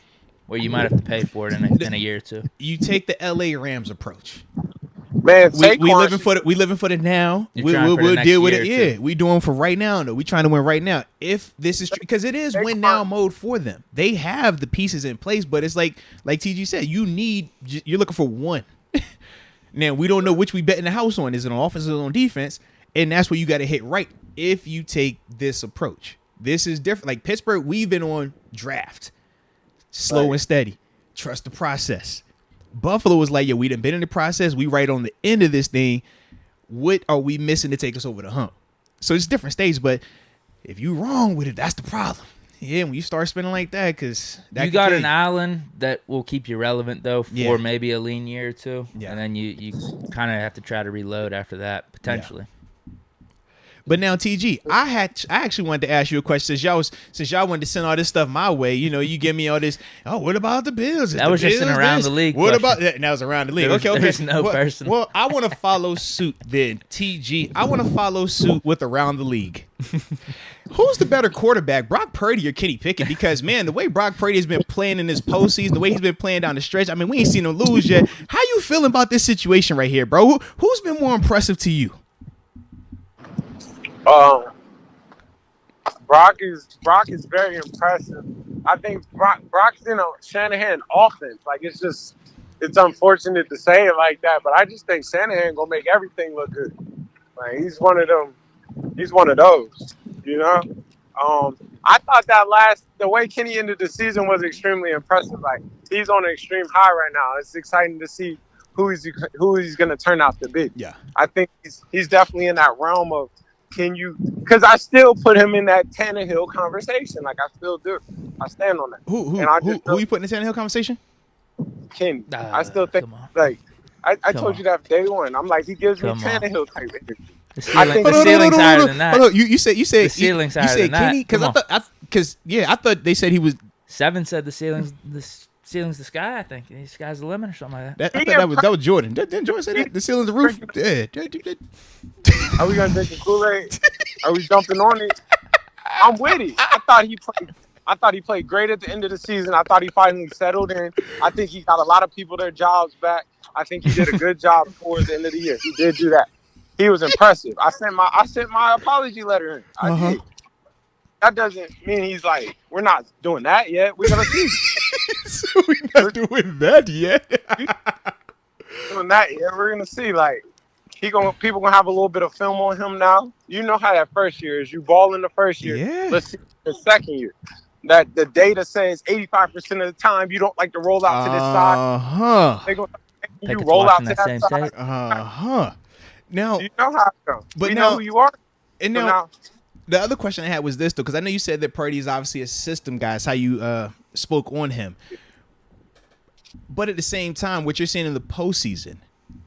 where you might have to pay for it in a year or two. You take the LA Rams approach. Man, We living for it now. We'll deal with it. Yeah, we doing for right now. No, we trying to win right now. If this is because it is win now mode for them. They have the pieces in place, but it's like TG said, you're looking for one. Now we don't know which we betting the house on. Is it on offense or on defense? And that's where you got to hit right if you take this approach. This is different. Like Pittsburgh, we've been on draft, slow and steady. Trust the process. Buffalo was like, we done been in the process. We right on the end of this thing. What are we missing to take us over the hump? So it's different stages, but if you wrong with it, that's the problem. Yeah, when you start spending like that, because you got an Allen that will keep you relevant though for maybe a lean year or two, and then you kind of have to try to reload after that potentially. Yeah. But now, TG, I actually wanted to ask you a question since y'all wanted to send all this stuff my way. You know, you give me all this. Oh, what about the Bills? That was just an around the league. What about that? That was around the league. Okay. There's no person. Well, I want to follow suit then, TG. I want to follow suit with around the league. Who's the better quarterback, Brock Purdy or Kenny Pickett? Because, man, the way Brock Purdy has been playing in this postseason, the way he's been playing down the stretch, I mean, we ain't seen him lose yet. How you feeling about this situation right here, bro? Who's been more impressive to you? Brock is very impressive. I think Brock's in a Shanahan offense. Like it's unfortunate to say it like that, but I just think Shanahan gonna make everything look good. Like he's one of them. He's one of those. You know. I thought the way Kenny ended the season was extremely impressive. Like he's on an extreme high right now. It's exciting to see who he's gonna turn out to be. Yeah. I think he's definitely in that realm of. Because I still put him in that Tannehill conversation. Like, I still do. I stand on that. Who you putting in the Tannehill conversation? Kenny. I still think, like, I told you that day one. I'm like, he gives me Tannehill type energy. The ceiling's higher than that. Hold on. You said the ceiling's higher than that. Kenny? Because I thought they said he was. Seven said the ceiling's the sky, I think. The sky's the limit or something like that. I thought that was Jordan. Didn't Jordan say that? The ceiling's the roof? Yeah. Are we going to drink the Kool-Aid? Are we jumping on it? I'm with it. I thought he played great at the end of the season. I thought he finally settled in. I think he got a lot of people their jobs back. I think he did a good job towards the end of the year. He did do that. He was impressive. I sent my apology letter in. I did. That doesn't mean he's like, we're not doing that yet. We're going to see. So we're not doing that yet. Doing that yet. We're going to see. Like, people going to have a little bit of film on him now. You know how that first year is. You ball in the first year. Yeah. Let's see the second year. That the data says 85% of the time you don't like to roll out to this side. They're going to you roll out to that side. Now, you know how it goes. But we now, know who you are. And now the other question I had was this, though, because I know you said that Purdy is obviously a system guy. It's how you spoke on him. But at the same time, what you're seeing in the postseason,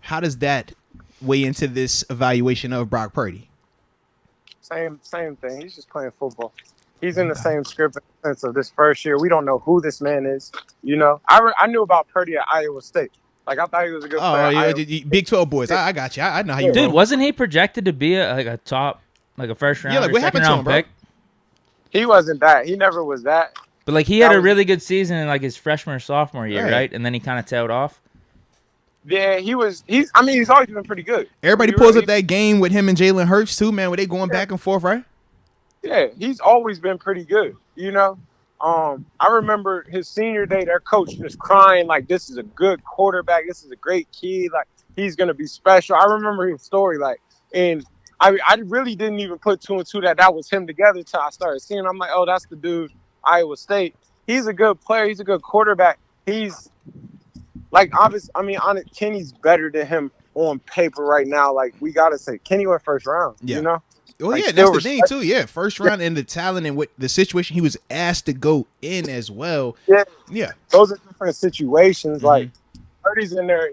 how does that weigh into this evaluation of Brock Purdy? Same thing. He's just playing football. He's in the same script in the sense of this first year. We don't know who this man is. You know, I knew about Purdy at Iowa State. Like, I thought he was a good player. Oh, yeah, Big 12 boys. I got you. I know how you Dude, wasn't he projected to be a top, like a first round or second round pick? He wasn't that. He never was that. But, like, he had a really good season in, like, his freshman or sophomore year, right? And then he kind of tailed off. Yeah, he's always been pretty good. Everybody pulls up that game with him and Jalen Hurts, too, man, where they going back and forth, right? Yeah, he's always been pretty good, you know? I remember his senior day, their coach just crying, like, this is a good quarterback. This is a great kid. Like, he's going to be special. I remember his story, like, and I really didn't even put two and two that was him together until I started seeing him. I'm like, oh, that's the dude, Iowa State. He's a good player. He's a good quarterback. He's, like, Kenny's better than him on paper right now. Like, we got to say, Kenny went first round, you know? Well, Like, yeah, still that's the thing respect- too. Yeah, first round and the talent and what the situation he was asked to go in as well. Yeah, Yeah, those are different situations. Mhm. Like Purdy's in there,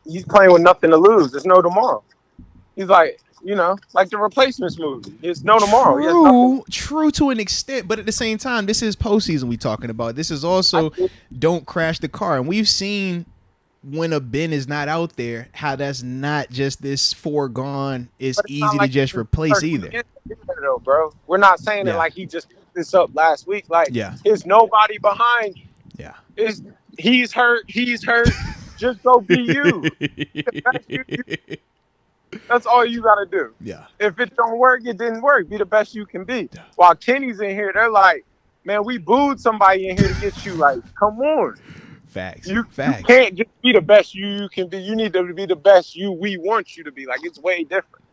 he's playing with nothing to lose. There's no tomorrow. He's like, like the Replacements movie. It's no tomorrow. He has nothing. True to an extent, but at the same time, this is postseason we talking about. This is also don't crash the car, and we've seen when a Ben is not out there, how that's not just this foregone. It's But easy not like to just replace He either. gets there, though, bro. We're not saying Yeah. it like he just picked this up last week. Like, Yeah. there's nobody behind you. Yeah. He's hurt. Just go be you. That's all you gotta do. Yeah. If it don't work, it didn't work. Be the best you can be. While Kenny's in here, they're like, man, we booed somebody in here to get you. Like, come on. Facts. You Facts. can't just be the best you can be. You need to be the best we want you to be. Like, it's way different.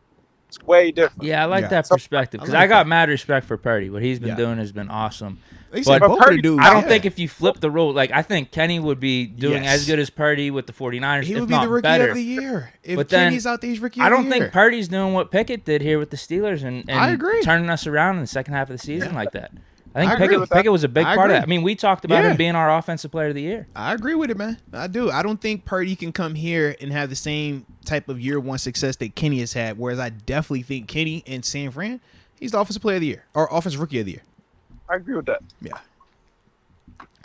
It's way different. Yeah, I like Yeah. that perspective because I like I got mad respect for Purdy. What he's been Yeah. doing has been awesome. They said But both of the Purdy- dudes, I don't yeah. think if you flip the role, like I think Kenny would be doing Yes. as good as Purdy with the 49ers, he if would be not the rookie better. of the year. If But then, Kenny's out there, he's rookie I of the don't year. think Purdy's doing what Pickett did here with the Steelers and I agree. turning us around in the second half of the season like that. I I think agree with that. Pickett was a big I part of agree. that. I mean, we talked about Yeah. him being our offensive player of the year. I agree with it, man. I do. I don't think Purdy can come here and have the same type of year one success that Kenny has had. Whereas I definitely think Kenny in San Fran, he's the offensive player of the year or offensive rookie of the year. I agree with that. Yeah.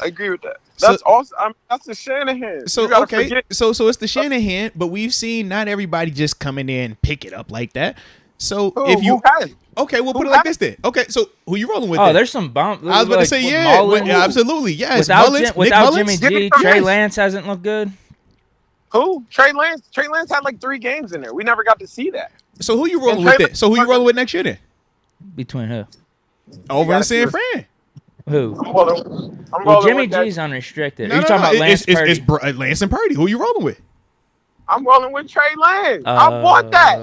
I agree with that. So- That's awesome. That's the Shanahan. So You gotta okay, forget- so it's the Shanahan, but we've seen not everybody just come in there and pick it up like that. So if you who has? okay, we'll put who it like has- this then. Okay, so who you rolling with? Oh, then? there's some bump. I was about to say with yeah, Mullins. absolutely yes. Without, Mullins, Nick without Mullins. Jimmy G, Give me Trey some Lance hasn't looked good. Who? Trey Lance. Trey Lance had like 3 games in there. We never got to see that. So who you rolling And with? Trey Then? So who you rolling with next year then? Between who? Over in gotta San see Fran. Who? I'm rolling Well, Jimmy with that. G's unrestricted. No, Are you no, talking no, about Lance Purdy? it's Lance and Purdy. Who you rolling with? I'm rolling with Trey Lance. I bought that.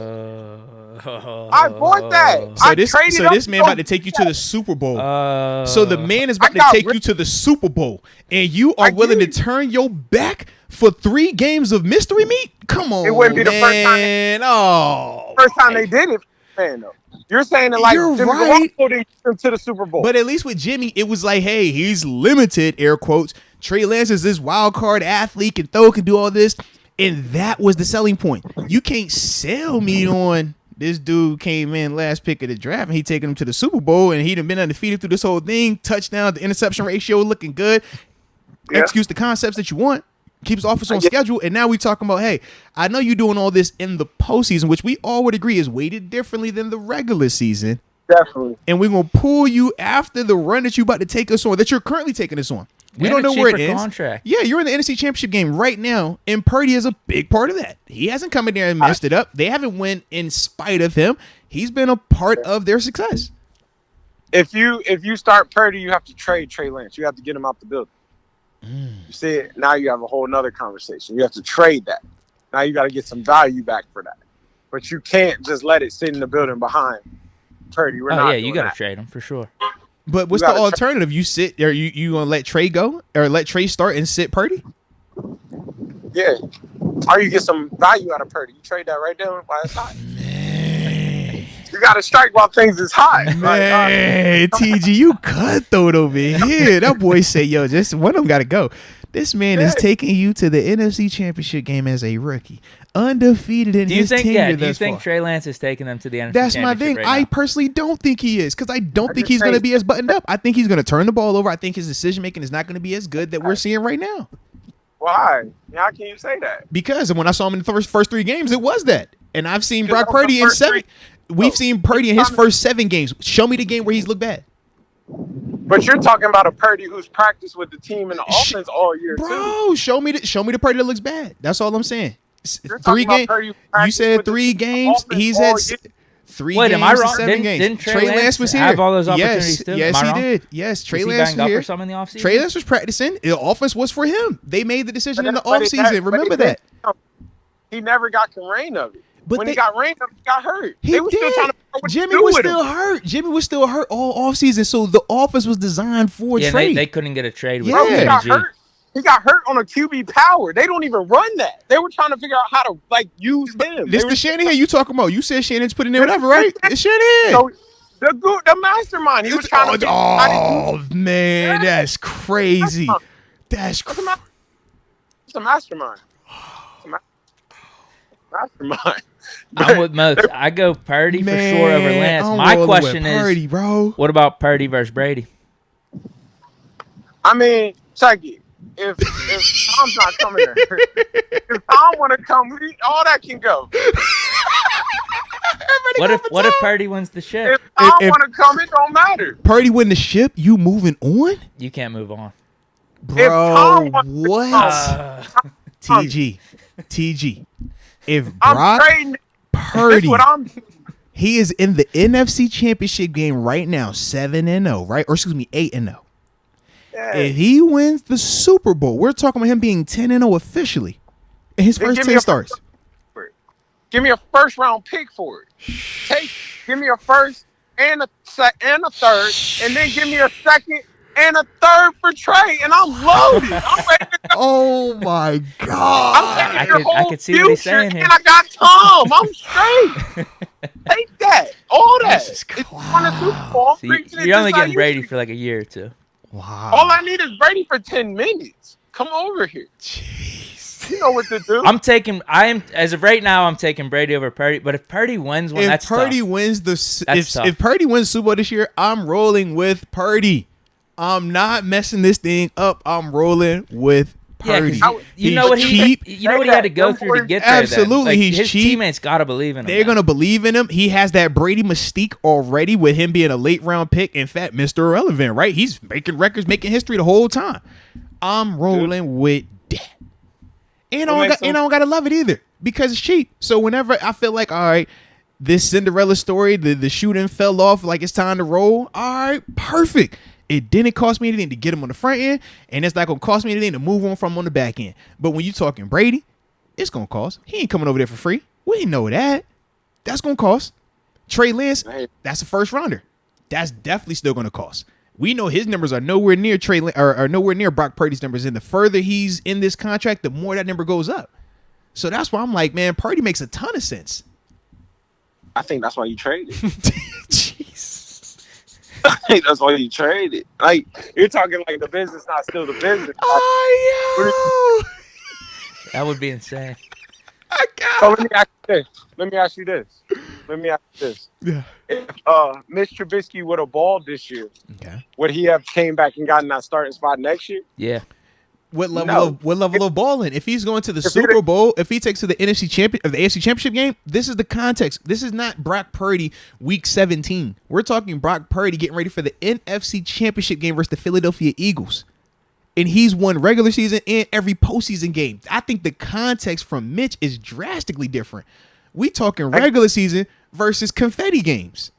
I bought that. So I this traded up this man so about to take you to the Super Bowl. Uh, So the man is about I to got take rid- you to the Super Bowl, and you are I willing to did. turn your back for 3 games of mystery meat? Come on, It wouldn't be the first time man. Oh, First time they did it, man. Though you're saying that like You're Jimmy right. Garoppolo didn't get them to the Super Bowl. But at least with Jimmy, it was like, hey, he's limited, air quotes. Trey Lance is this wild card athlete, can throw, can do all this. And that was the selling point. You can't sell me on this dude came in last pick of the draft and he taking him to the Super Bowl and he'd have been undefeated through this whole thing. Touchdown, the interception ratio looking good. Yeah. Executes the concepts that you want. Keeps offense on I get- schedule. And now we talking about, hey, I know you're doing all this in the postseason, which we all would agree is weighted differently than the regular season. Definitely. And we're going to pull you after the run that you about to take us on, that you're currently taking us on. We And don't a know where it cheaper ends. contract. Yeah, you're in the NFC Championship game right now, and Purdy is a big part of that. He hasn't come in there and messed it up. They haven't won in spite of him. He's been a part of their success. If you start Purdy, you have to trade Trey Lance. You have to get him out the building. You see it? Now you have a whole nother conversation. You have to trade that. Now you got to get some value back for that. But you can't just let it sit in the building behind Purdy. We're Oh not yeah, doing you got to that. trade him for sure. But what's You the gotta alternative? You sit, or you gonna let Trey go, or let Trey start and sit Purdy? Yeah. Or you get some value out of Purdy. You trade that right there while it's hot. You got to strike while things is hot. Man, TG, you cutthroat over here. That boy say, yo, just one of them got to go. This man is Yeah. taking you to the NFC Championship game as a rookie, undefeated in Do you his think? tenure Yeah. Do you thus think far. Trey Lance is taking them to the NFC That's my Championship thing. right I now? personally don't think he is, because I don't think just he's going to think- be as buttoned up. I think he's going to turn the ball over. I think his decision making is not going to be as good that we're seeing right now. Why? How can you say that? Because when I saw him in the first 3 games, it was that. And I've seen Brock Because Purdy the in first 7. We've Oh, seen Purdy in his first 7 games. Show me the game where he's looked bad. But you're talking about a Purdy who's practiced with the team and the Sh- offense all year too. Bro, show me the Purdy that looks bad. That's all I'm saying. You're 3 talking about games. Purdy who You practiced said with the 3 team games. offense He's all had year. 3 Wait, games. am I to wrong? 7 games. Didn't Trey Lance was here. have all those Yes, opportunities too? yes, Am I he wrong? did. Yes, Trey Was he Lance banged was up here. or something in the offseason? Trey Lance was practicing. The offense was for him. They made the decision in the But it- offseason. but Remember it- that. He never got the reign of it. But when they- he got rain of it, he got hurt. He They were still did. trying to figure out what to Jimmy do was with still him. hurt. Jimmy was still hurt all offseason. So the offense was designed for Yeah, Trey. they couldn't get a trade with Yeah. Bro, he Jimmy got G. hurt. He got hurt on a QB power. They don't even run that. They were trying to figure out how to use him. This the Shanahan you talking about? You said Shannon's putting in whatever, right? It's Shanahan. So the mastermind. He was trying to. Oh man, that's crazy. That's it's a mastermind. Mastermind. I'm with most. I go Purdy for sure over Lance. My question is, Purdy, bro. What about Purdy versus Brady? I mean, check it. If Tom's not coming there, if Tom want to come, all that can go. What if Purdy wins the ship? If Tom want to come, it don't matter. Purdy win the ship, you moving on? You can't move on. Bro, what? TG. If Brock Purdy, he is in the NFC Championship game right now, 7-0, right? Or excuse me, 8-0. Yeah. If he wins the Super Bowl, we're talking about him being 10-0 officially in his first 10 starts. Give me a first round pick for it. Give me a first and a third, and then give me a second and a third for Trey, and I'm loaded. I'm ready to go. Oh my God! I could see what he's saying here. And I got Tom. I'm straight. Take that, all that. You're only getting Brady for like a year or two. Wow. All I need is Brady for 10 minutes. Come over here. Jeez. You know what to do. As of right now, I'm taking Brady over Purdy. But if Purdy wins one, that's tough. If Purdy wins the Super Bowl this year, I'm rolling with Purdy. I'm not messing this thing up. I'm rolling with Purdy. Yeah, you know what he had to go through to get there. Absolutely, he's his cheap. Teammates gotta believe in him. They're gonna believe in him. He has that Brady mystique already with him being a late round pick. In fact, Mr. Irrelevant, right? He's making records, making history the whole time. I'm rolling with that, and I don't gotta love it either because it's cheap. So whenever I feel like, all right, this Cinderella story, the shooting fell off, like it's time to roll. All right, perfect. It didn't cost me anything to get him on the front end, and it's not going to cost me anything to move on from him on the back end. But when you talking Brady, it's going to cost. He ain't coming over there for free. We didn't know that. That's going to cost. Trey Lance, that's a first rounder. That's definitely still going to cost. We know his numbers are nowhere near nowhere near Brock Purdy's numbers, and the further he's in this contract, the more that number goes up. So that's why I'm like, man, Purdy makes a ton of sense. I think that's why you traded. Jeez. I think that's why you traded. Like, you're talking like the business not still the business. Oh, yeah. That would be insane. So let me ask you this. Yeah. If Mitch Trubisky would have balled this year, would he have came back and gotten that starting spot next year? Yeah. What level of balling? If he's going to the Super Bowl, if he takes to the NFC the AFC Championship game, this is the context. This is not Brock Purdy week 17. We're talking Brock Purdy getting ready for the NFC Championship game versus the Philadelphia Eagles. And he's won regular season and every postseason game. I think the context from Mitch is drastically different. We talking regular season versus confetti games.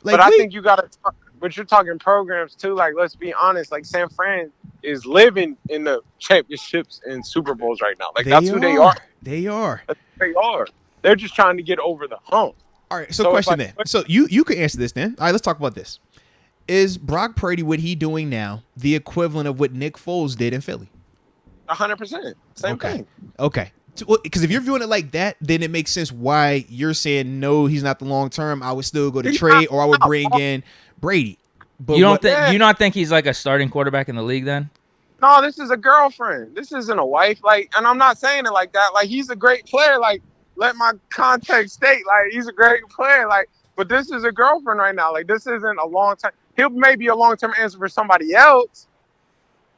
But I think you got to but you're talking programs too. Like, let's be honest. Like, San Fran is living in the championships and Super Bowls right now. Like, that's who they are. They are. They're just trying to get over the hump. All right. So question then. So you can answer this then. All right. Let's talk about this. Is Brock Purdy, what he doing now, the equivalent of what Nick Foles did in Philly? 100%. Same thing. Okay. Because if you're viewing it like that, then it makes sense why you're saying no, he's not the long term. I would still go to trade, or I would bring in Brady. But you not think he's like a starting quarterback in the league then? No, this is a girlfriend. This isn't a wife. Like, and I'm not saying it like that. Like, he's a great player. Like, let my context state. Like, he's a great player. Like, but this is a girlfriend right now. Like, this isn't a long time. He'll maybe a long term answer for somebody else.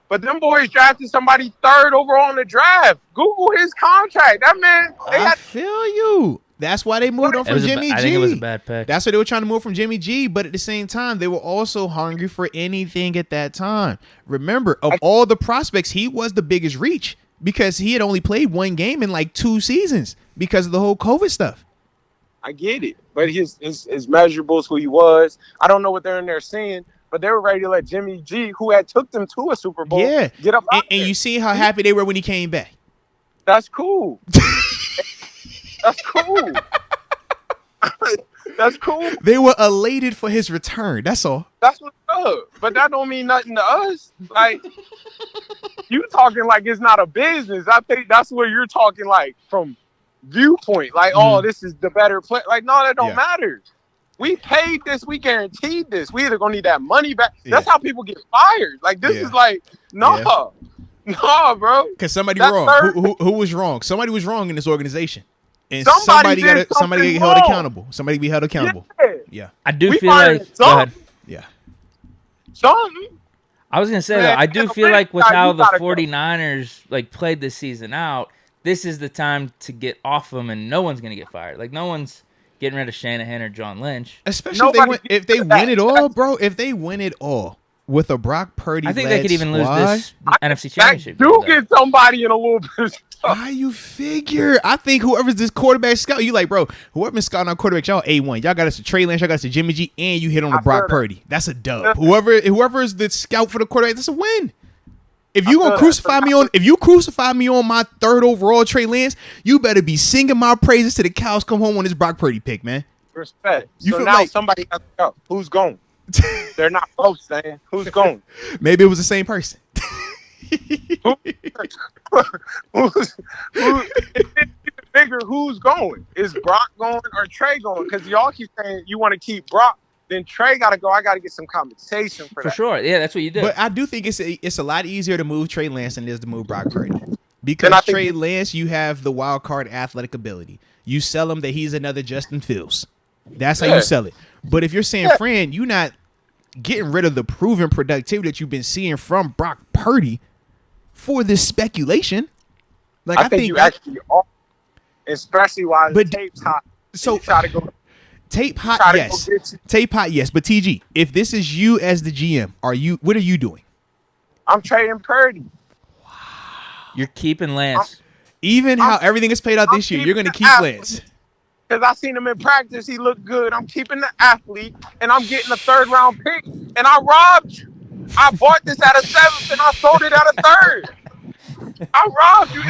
But them boys drafted somebody third overall in the draft. Google his contract. That man. I feel you. That's why they moved on from Jimmy G. I think it was a bad pick. That's why they were trying to move from Jimmy G. But at the same time, they were also hungry for anything at that time. Remember, of all the prospects, he was the biggest reach because he had only played one game in like 2 seasons because of the whole COVID stuff. I get it. But his measurables, who he was, I don't know what they're in there seeing. But they were ready to let Jimmy G, who had took them to a Super Bowl, get up out there. And you see how happy they were when he came back. That's cool. That's cool. That's cool. They were elated for his return. That's all. That's what's up. But that don't mean nothing to us. Like, you talking like it's not a business. I think that's where you're talking like from viewpoint. Like, oh, this is the better play. Like, no, that don't matter. We paid this. We guaranteed this. We either gonna need that money back. That's how people get fired. Like, this is like, no, bro. Because somebody wrong. Who was wrong? Somebody was wrong in this organization. And somebody get held accountable. Somebody be held accountable. Yeah. I do feel like. Go ahead. Yeah. Something. I was gonna say though, I do feel like with how the 49ers like played this season out, this is the time to get off them, and no one's gonna get fired. Like no one's getting rid of Shanahan or John Lynch. Especially if they win it all, bro. If they win it all with a Brock Purdy, I think they could even lose this NFC Championship. Duke is somebody in a little bit. How you figure? I think whoever's this quarterback scout, you like, bro, whoever's scouting our quarterback, y'all A1. Y'all got us to Trey Lance, y'all got us to Jimmy G, and you hit on the Brock Purdy. That's a dub. Whoever is the scout for the quarterback, that's a win. If you gonna crucify me on my third overall Trey Lance, you better be singing my praises to the cows come home on this Brock Purdy pick, man. Respect. So now like, somebody has to go. Who's going? They're not close, man. Who's going? Maybe it was the same person. Who's going? Is Brock going or Trey going? Because y'all keep saying you want to keep Brock, then Trey got to go. I got to get some compensation for that. For sure. Yeah, that's what you do. But I do think it's a lot easier to move Trey Lance than it is to move Brock Purdy. Because Trey Lance, you have the wild card athletic ability. You sell him that he's another Justin Fields. That's how you sell it. But if you're saying, Fran, you're not getting rid of the proven productivity that you've been seeing from Brock Purdy for this speculation. Like I think you actually are, especially while the tape's hot. So try to go. Tape hot, yes. Tape hot, yes. But TG, if this is you as the GM, what are you doing? I'm trading Purdy. Wow. You're keeping Lance. How everything is paid out this year, you're going to keep Lance. Because I seen him in practice. He looked good. I'm keeping the athlete, and I'm getting a third-round pick. And I robbed you. I bought this at a 7th, and I sold it at a 3rd. I robbed you.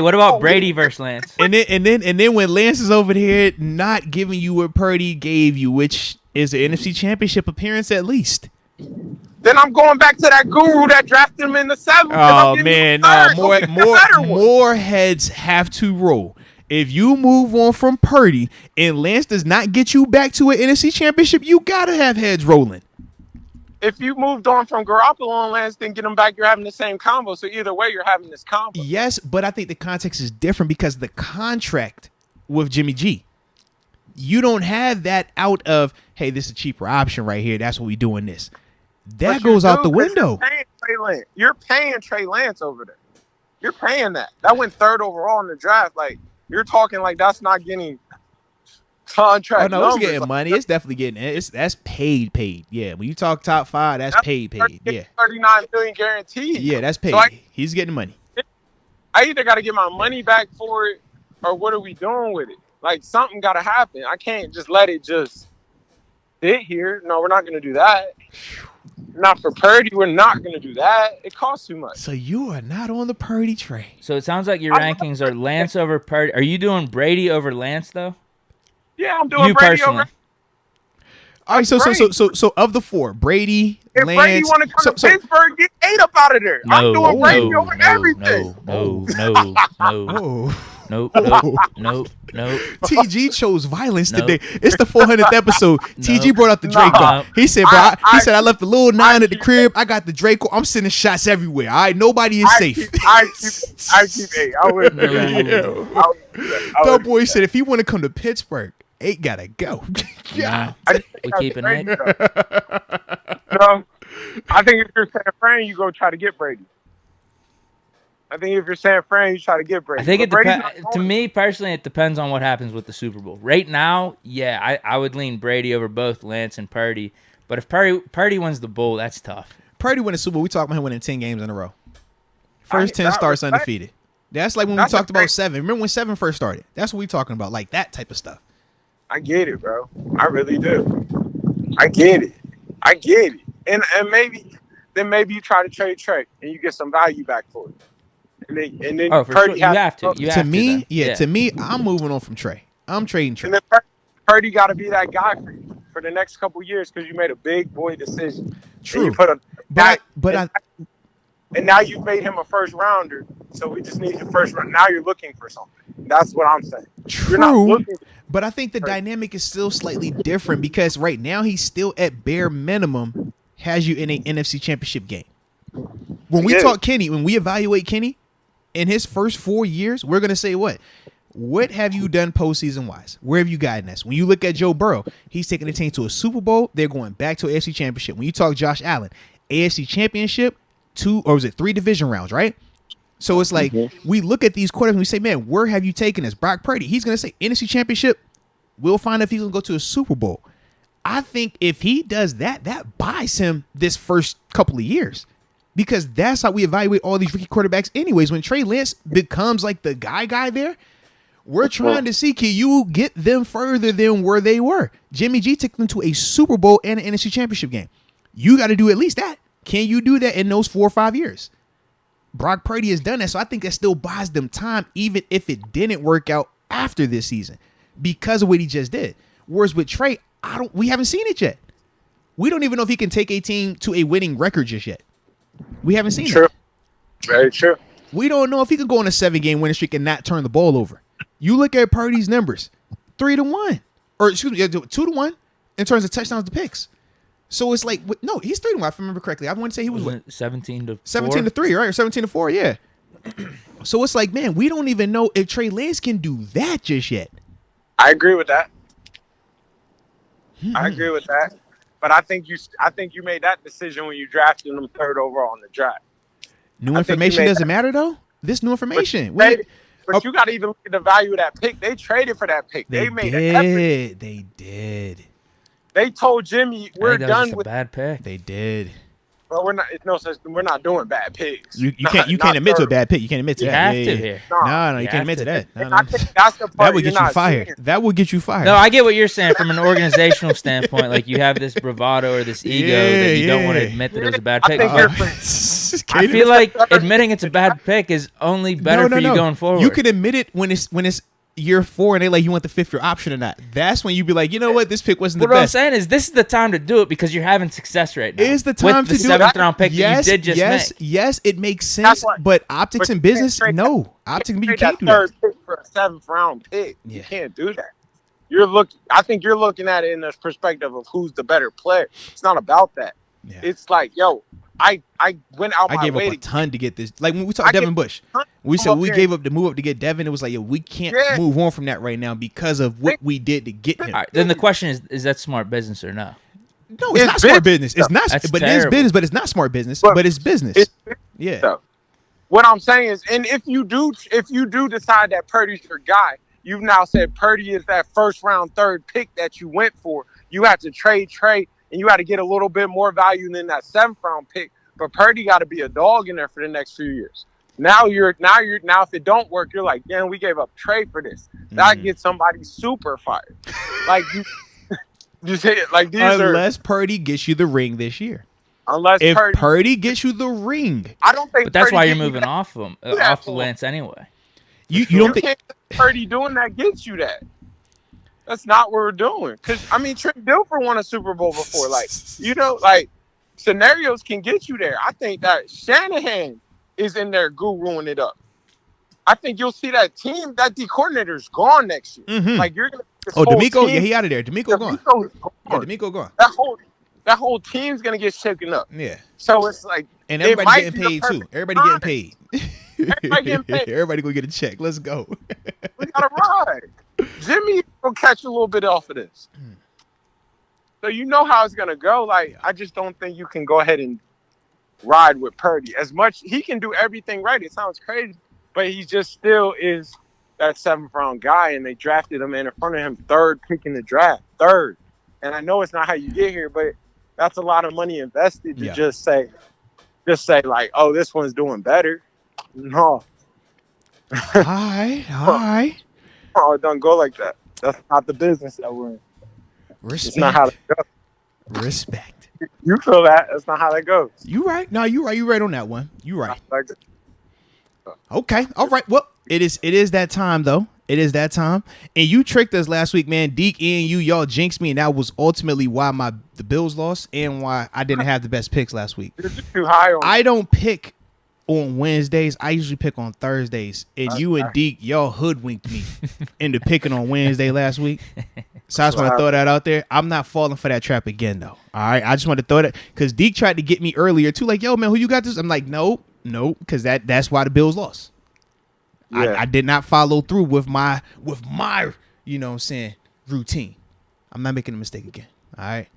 What about Brady versus Lance? And then when Lance is over here not giving you what Purdy gave you, which is an NFC Championship appearance at least. Then I'm going back to that guru that drafted him in the 7th. Oh man, more heads have to roll. If you move on from Purdy and Lance does not get you back to an NFC Championship, you gotta have heads rolling. If you moved on from Garoppolo and Lance, then get them back, you're having the same combo. So either way, you're having this combo. Yes, but I think the context is different because the contract with Jimmy G, you don't have that out of, hey, this is a cheaper option right here. That's what we doing this. That goes out the window. You're paying Trey Lance over there. You're paying that. That went 3rd overall in the draft. Like, you're talking like that's not getting contract. Oh no, it's getting money. It's definitely getting it. That's paid. Yeah, when you talk top 5, that's paid. Yeah, $39 million guaranteed. Yeah, that's paid. So he's getting money. I either got to get my money back for it, or what are we doing with it? Like something got to happen. I can't just let it just sit here. No, we're not going to do that. Not for Purdy. We're not going to do that. It costs too much. So you are not on the Purdy train. So it sounds like your rankings are Lance over Purdy. Are you doing Brady over Lance though? Yeah, I'm doing Brady personally. over. All right, so of the 4, Brady, if Lance. Brady want to come to Pittsburgh, get 8 up out of there. I'm doing Brady over everything. Nope. TG chose violence today. It's the 400th episode. TG brought up the Draco. He said, "Bro, I left the little 9 at the crib. I got the Draco. I'm sending shots everywhere. All right, nobody is safe." I keep 8. I would. That boy said if he want to come to Pittsburgh, 8 gotta go. Yeah, we keeping 8. No, I think if you're San Fran, you go try to get Brady. I think if you're San Fran, you try to get Brady. I think it depends. To me personally, it depends on what happens with the Super Bowl. Right now, yeah, I would lean Brady over both Lance and Purdy. But if Purdy wins the Bowl, that's tough. Purdy win the Super Bowl. We talk about him winning 10 games in a row. First 10 starts undefeated. That's like when we talked about 7. Remember when 7 first started? That's what we talking about, like that type of stuff. I get it, bro. I really do. I get it. And maybe you try to trade Trey and you get some value back for it. And then for Purdy sure. You have to. To me, I'm moving on from Trey. I'm trading Trey. And then Purdy got to be that guy for you for the next couple years because you made a big boy decision. True. You put and now you've made him a first rounder. So we just need your first round. Now you're looking for something. That's what I'm saying. True, you're not looking. But I think the dynamic is still slightly different because right now he's still at bare minimum has you in a NFC Championship game. When we talk Kenny, when we evaluate Kenny in his first 4 years, we're gonna say what? What have you done postseason wise? Where have you gotten us? When you look at Joe Burrow, he's taking the team to a Super Bowl. They're going back to an AFC Championship. When you talk Josh Allen, AFC Championship, 3 division rounds, right? So it's like we look at these quarterbacks and we say, man, where have you taken us? Brock Purdy, he's going to say NFC Championship. We'll find out if he's going to go to a Super Bowl. I think if he does that, that buys him this first couple of years because that's how we evaluate all these rookie quarterbacks anyways. When Trey Lance becomes like the guy there, we're trying to see, can you get them further than where they were? Jimmy G took them to a Super Bowl and an NFC Championship game. You got to do at least that. Can you do that in those 4 or 5 years? Brock Purdy has done that, so I think that still buys them time, even if it didn't work out after this season, because of what he just did. Whereas with Trey, we haven't seen it yet. We don't even know if he can take a team to a winning record just yet. We haven't seen it. Very true. We don't know if he could go on a 7-game winning streak and not turn the ball over. You look at Purdy's numbers, 3-1, or excuse me, 2-1 in terms of touchdowns to picks. So it's like, no, he's 3-1. If I remember correctly, I want to say he was 17-3, right, or 17-4, yeah. So it's like, man, we don't even know if Trey Lance can do that just yet. I agree with that. I agree with that. But I think you made that decision when you drafted him 3rd overall in the draft. New information doesn't matter though. This new information. But you got to even look at the value of that pick. They traded for that pick. They made an effort. They did. They told Jimmy, we're done with a bad pick. They did. But we're not. It's no such. We're not doing bad picks. You can't admit to a bad pick. You can't admit to that. You have to here. No, you can't admit to that. No. I think that's the part that would get you fired. Seeing. That would get you fired. No, I get what you're saying from an organizational standpoint. Like you have this bravado or this ego that you don't want to admit that it was a bad pick. I feel like admitting it's a bad pick is only better for you going forward. You can admit it when it's year 4 and they like you want the 5th-year option or not. That's when you be like, you know what, this pick wasn't the best. What I'm saying is this is the time to do it because you're having success right now. Is the time with to do the 7th-round pick that you did just make. Yes, it makes sense, but optics in business, no. Optics in business, you can't do that. 3rd pick for a 7th-round pick. Yeah. You can't do that. I think you're looking at it in the perspective of who's the better player. It's not about that. Yeah. It's like, yo, I went out my way. I gave up a ton to get this. Like when we talked Devin Bush, we said we gave up the move up to get Devin. It was like, yo, we can't move on from that right now because of what we did to get him. All right, then the question is that smart business or no? No, it's not smart business. It's not, That's but terrible. it is business. But it's not smart business. But it's business. Yeah. So, what I'm saying is, and if you do decide that Purdy's your guy, you've now said Purdy is that 1st-round 3rd pick that you went for. You have to trade, and you got to get a little bit more value than that 7th-round pick. But Purdy got to be a dog in there for the next few years. Now if it don't work, you're like, damn, we gave up trade for this. That gets somebody super fired. Like you say it like these unless Purdy gets you the ring this year. If Purdy gets you the ring, I don't think. But that's why you're moving off him, off the Lance anyway. You don't think Purdy doing that gets you that? That's not what we're doing. Because I mean, Trent Dilfer won a Super Bowl before. Like scenarios can get you there. I think that Shanahan is in there guruing it up. I think you'll see that team, that D coordinator's gone next year. Mm-hmm. Like you're gonna. D'Amico, he out of there. D'Amico gone. Yeah, D'Amico gone. That whole team's gonna get shaken up. Yeah. So it's like, and everybody getting paid too. Everybody getting paid. Everybody gonna get a check. Let's go. We gotta ride. Jimmy will catch a little bit off of this. So you know how it's gonna go. Like I just don't think you can go ahead and ride with Purdy as much. He can do everything right. It sounds crazy, but he just still is that 7th-round guy, and they drafted him in front of him 3rd pick in the draft. 3rd, and I know it's not how you get here, but that's a lot of money invested to just say like, oh, this one's doing better. No. All right. Oh, it don't go like that. That's not the business that we're in. Respect. It's not how it goes. Respect. You feel that? That's not how that goes. You right. No, you right. You right on that one. You right. Okay. All right. Well, it is that time though. It is that time. And you tricked us last week, man. Deke and y'all jinxed me, and that was ultimately why the Bills lost and why I didn't have the best picks last week. You're just too high on I don't pick on Wednesdays. I usually pick on Thursdays, and you and Deke, y'all hoodwinked me into picking on Wednesday last week. So I just want to throw that out there. I'm not falling for that trap again, though. All right, I just want to throw that because Deke tried to get me earlier too. Like, yo, man, who you got this? I'm like, nope, because that's why the Bills lost. Yeah. I did not follow through with my you know what I'm saying, routine. I'm not making a mistake again. All right.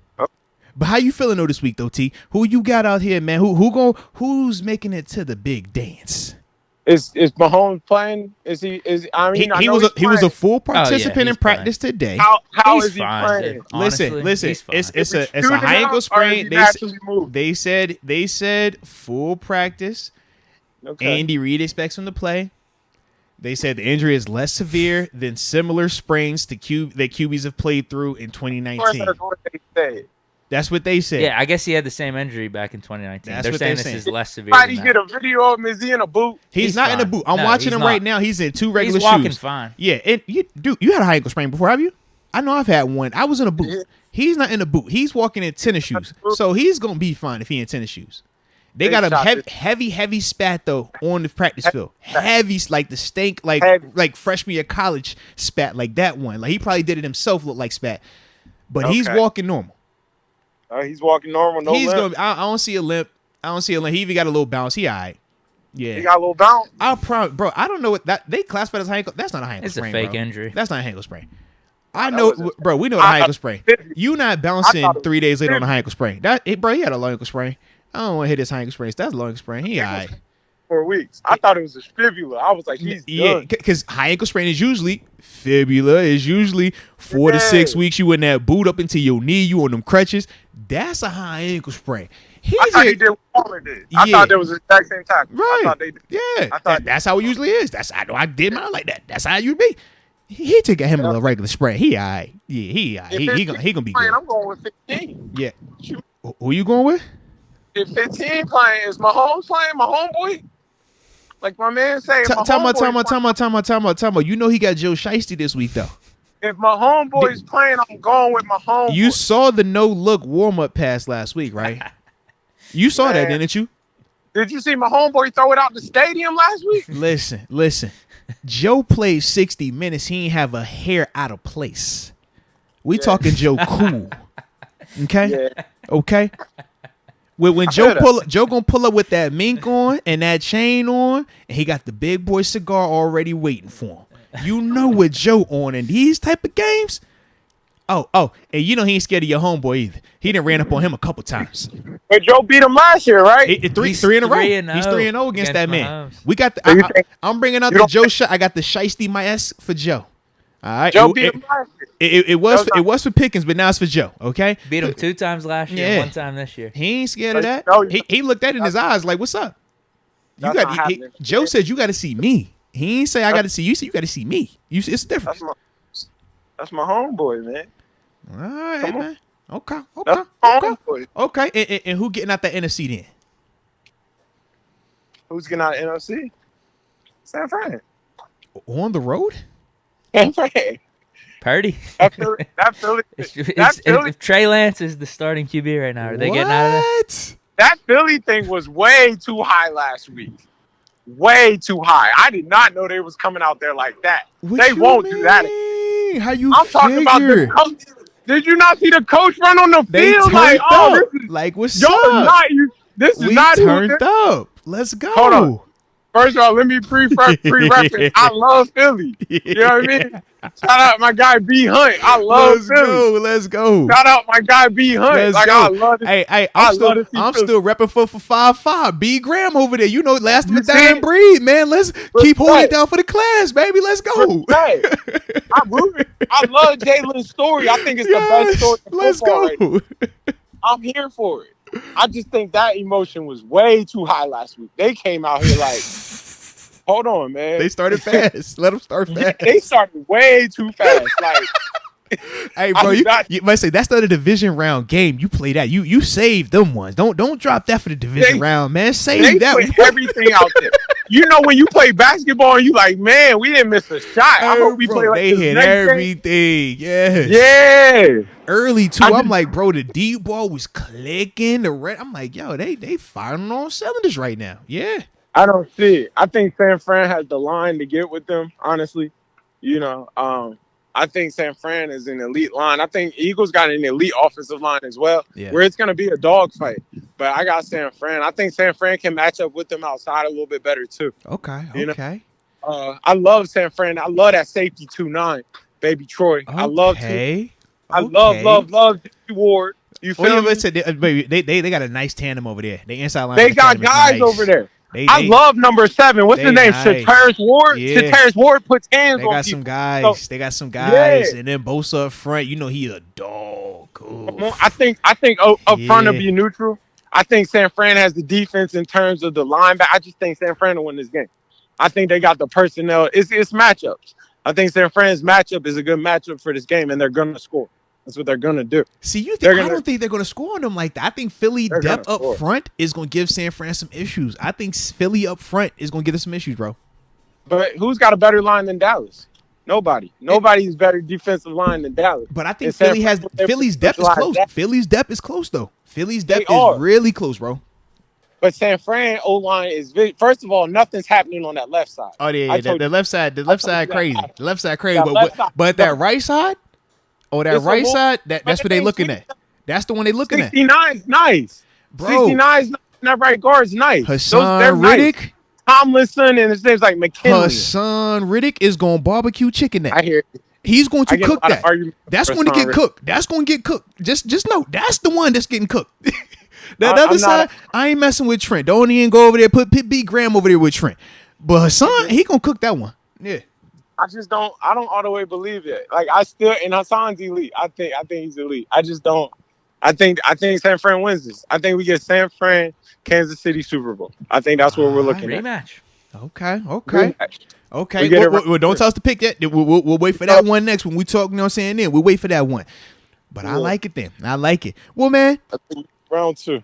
But how you feeling though this week though, T? Who you got out here, man? Who's making it to the big dance? Is Mahomes playing? He was a full participant in practice today. How is he playing? Honestly, listen, it's a high ankle sprain. They said full practice. Okay. Andy Reid expects him to play. They said the injury is less severe than similar sprains that QBs have played through in 2019. That's what they said. Yeah, I guess he had the same injury back in 2019. They're saying this is less severe. Somebody get a video of him. Is he in a boot? He's not in a boot. I'm watching him right now. He's in two regular shoes. He's walking fine. Yeah, and you had a high ankle sprain before, have you? I know I've had one. I was in a boot. Yeah. He's not in a boot. He's walking in tennis shoes. So he's going to be fine if he's in tennis shoes. They got a heavy spat, though, on the practice field. Heavy, like the stink, like freshman year college spat, like that one. Like he probably did it himself, look like spat. But he's walking normal. He's walking normal, no limp. I don't see a limp. He even got a little bounce. He all right. Yeah. He got a little bounce? Bro, I don't know what that they classify as high ankle. That's not a high ankle sprain, It's a fake injury. That's not a high ankle sprain. I know, bro, we know the high ankle sprain. You not bouncing 3 days later on a high ankle sprain. Bro, he had a low ankle sprain. I don't want to hit his high ankle sprain. That's a low ankle sprain. He all right. 4 weeks. I thought it was a fibula. I was like, he's done. Because high ankle sprain is usually fibula is usually 4 to 6 weeks. You in that boot up into your knee. You on them crutches. That's a high ankle sprain. I thought he did what Waller did. I thought there was the exact same tackle. Right. I thought they did. Yeah. That's how it usually is. I know I did mine like that. That's how you be. He took him a regular sprain. He all right. Yeah, he all right. He gonna be good. I'm going with 15. Yeah. Who you going with? If 15 playing, is Mahomes playing? My homeboy? Like my man say, time out. You know he got Joe Shiesty this week though. If my homeboy's playing, I'm going with my homeboy. You saw the no-look warm-up pass last week, right? You saw that, didn't you? Did you see my homeboy throw it out the stadium last week? Listen. Joe played 60 minutes. He ain't have a hair out of place. We talking Joe cool. Okay? Yeah. Okay? When Joe gonna pull up with that mink on and that chain on, and he got the big boy cigar already waiting for him. You know what Joe on in these type of games. Oh, and you know he ain't scared of your homeboy either. He done ran up on him a couple times. But Joe beat him last year, right? Three in a row. He's 3-0 against that man. We got the. I'm bringing out the Joe shot. I got the Shiesty my for Joe. All right. Joe beat him last year. It was for Pickens, but now it's for Joe. Okay. Beat him 2 times last year, and 1 time this year. He ain't scared of that. He looked at it in his eyes like, "What's up?" Joe said, "You got to see me." He ain't say I got to see you. You got to see me. It's different. That's my homeboy, man. All right, man. Okay. And who getting out the NFC then? Who's getting out the NFC? San Fran. On the road? San Fran. Purdy. If Trey Lance is the starting QB right now, are they getting out of that? That Philly thing was way too high last week. Way too high. I did not know they was coming out there like that. They won't do that again. How you talking about the coach. Did you not see the coach run on the field? Like, this is like, what's up? This is not turned up. Let's go. Hold on. First of all, let me pre-reference. I love Philly. You know what I mean? Shout out my guy B Hunt. I love Philly. Let's go. Shout out my guy B Hunt. I love it. Hey, I'm still repping for 5-5. B Graham over there. You know, last of a dying breed, man. Let's keep holding it down for the class, baby. Let's go. I'm rooting. I love Jalen's story. I think it's the best story in Let's football go. right now. I'm here for it. I just think that emotion was way too high last week. They came out here like, hold on, man. They started fast. Let them start fast. They started way too fast. Like, hey, bro, you might say that's not a division round game. You play that. You save them ones. Don't drop that for the division round, man. Save that. Put everything out there. You know when you play basketball and you like, man, we didn't miss a shot. I hope we play like they this hit next everything. Game. Yeah. Early too. I'm like, bro, the deep ball was clicking. I'm like, yo, they firing on cylinders right now. Yeah. I don't see it. I think San Fran has the line to get with them, honestly. I think San Fran is an elite line. I think Eagles got an elite offensive line as well, where it's going to be a dogfight. But I got San Fran. I think San Fran can match up with them outside a little bit better, too. Okay. I love San Fran. I love that safety 2-9, baby Troy. I love Deke Ward. You feel me? They got a nice tandem over there. They inside line. They got guys over there. I love number 7. What's his name? Nice. Terence Ward. Yeah. Terence Ward puts hands on people. They got some guys. Yeah. And then Bosa up front. You know he a dog. Cool. I think up front will be neutral. I think San Fran has the defense in terms of the linebacker. I just think San Fran will win this game. I think they got the personnel. It's matchups. I think San Fran's matchup is a good matchup for this game, and they're going to score. That's what they're going to do. See, I don't think they're going to score on them like that. I think Philly depth up front is going to give San Fran some issues. I think Philly up front is going to give them some issues, bro. But who's got a better line than Dallas? Nobody. Nobody's better defensive line than Dallas. But I think Philly's depth is close. Philly's depth is close, though. Philly's depth is really close, bro. But San Fran O-line is first of all, nothing's happening on that left side. Oh, yeah. The left side crazy. The left side crazy. But that right side? Oh, that right side, that's what they looking at. That's the one they looking at. 69's nice. Bro. 69's that right guard's nice. Hassan Riddick. Nice. Tomlinson and his name's like McKinley. Hassan Riddick is going to barbecue chicken that. I hear it. He's going to cook that. That's going to get cooked. That's going to get cooked. Just know, that's the one that's getting cooked. The other side, I ain't messing with Trent. Don't even go over there. Put B. Graham over there with Trent. But Hassan, he going to cook that one. Yeah. I don't all the way believe it. Like and Hassan's elite. I think he's elite. I just don't. I think San Fran wins this. I think we get San Fran, Kansas City Super Bowl. I think that's what we're looking at. Rematch. Okay. Rematch. Well, don't tell us to pick that. We'll wait for that one next when we talk. You know what I'm saying? Then we'll wait for that one. But I like it then. I like it. Well, man. Round 2.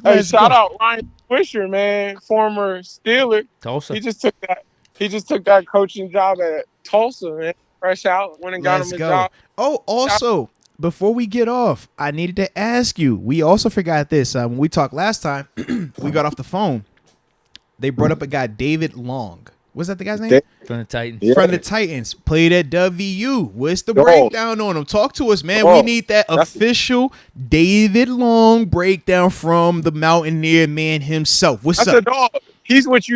Hey, shout out Ryan Swisher, man, former Steeler. Tulsa. He just took that coaching job at Tulsa, man. Fresh out, went and got him a job. Oh, also, before we get off, I needed to ask you. We also forgot this. When we talked last time, we got off the phone. They brought up a guy, David Long. Was that the guy's name? From the Titans. Yeah. From the Titans. Played at WU. What's the breakdown on him? Talk to us, man. We need that official David Long breakdown from the Mountaineer man himself. What's up? That's a dog. He's what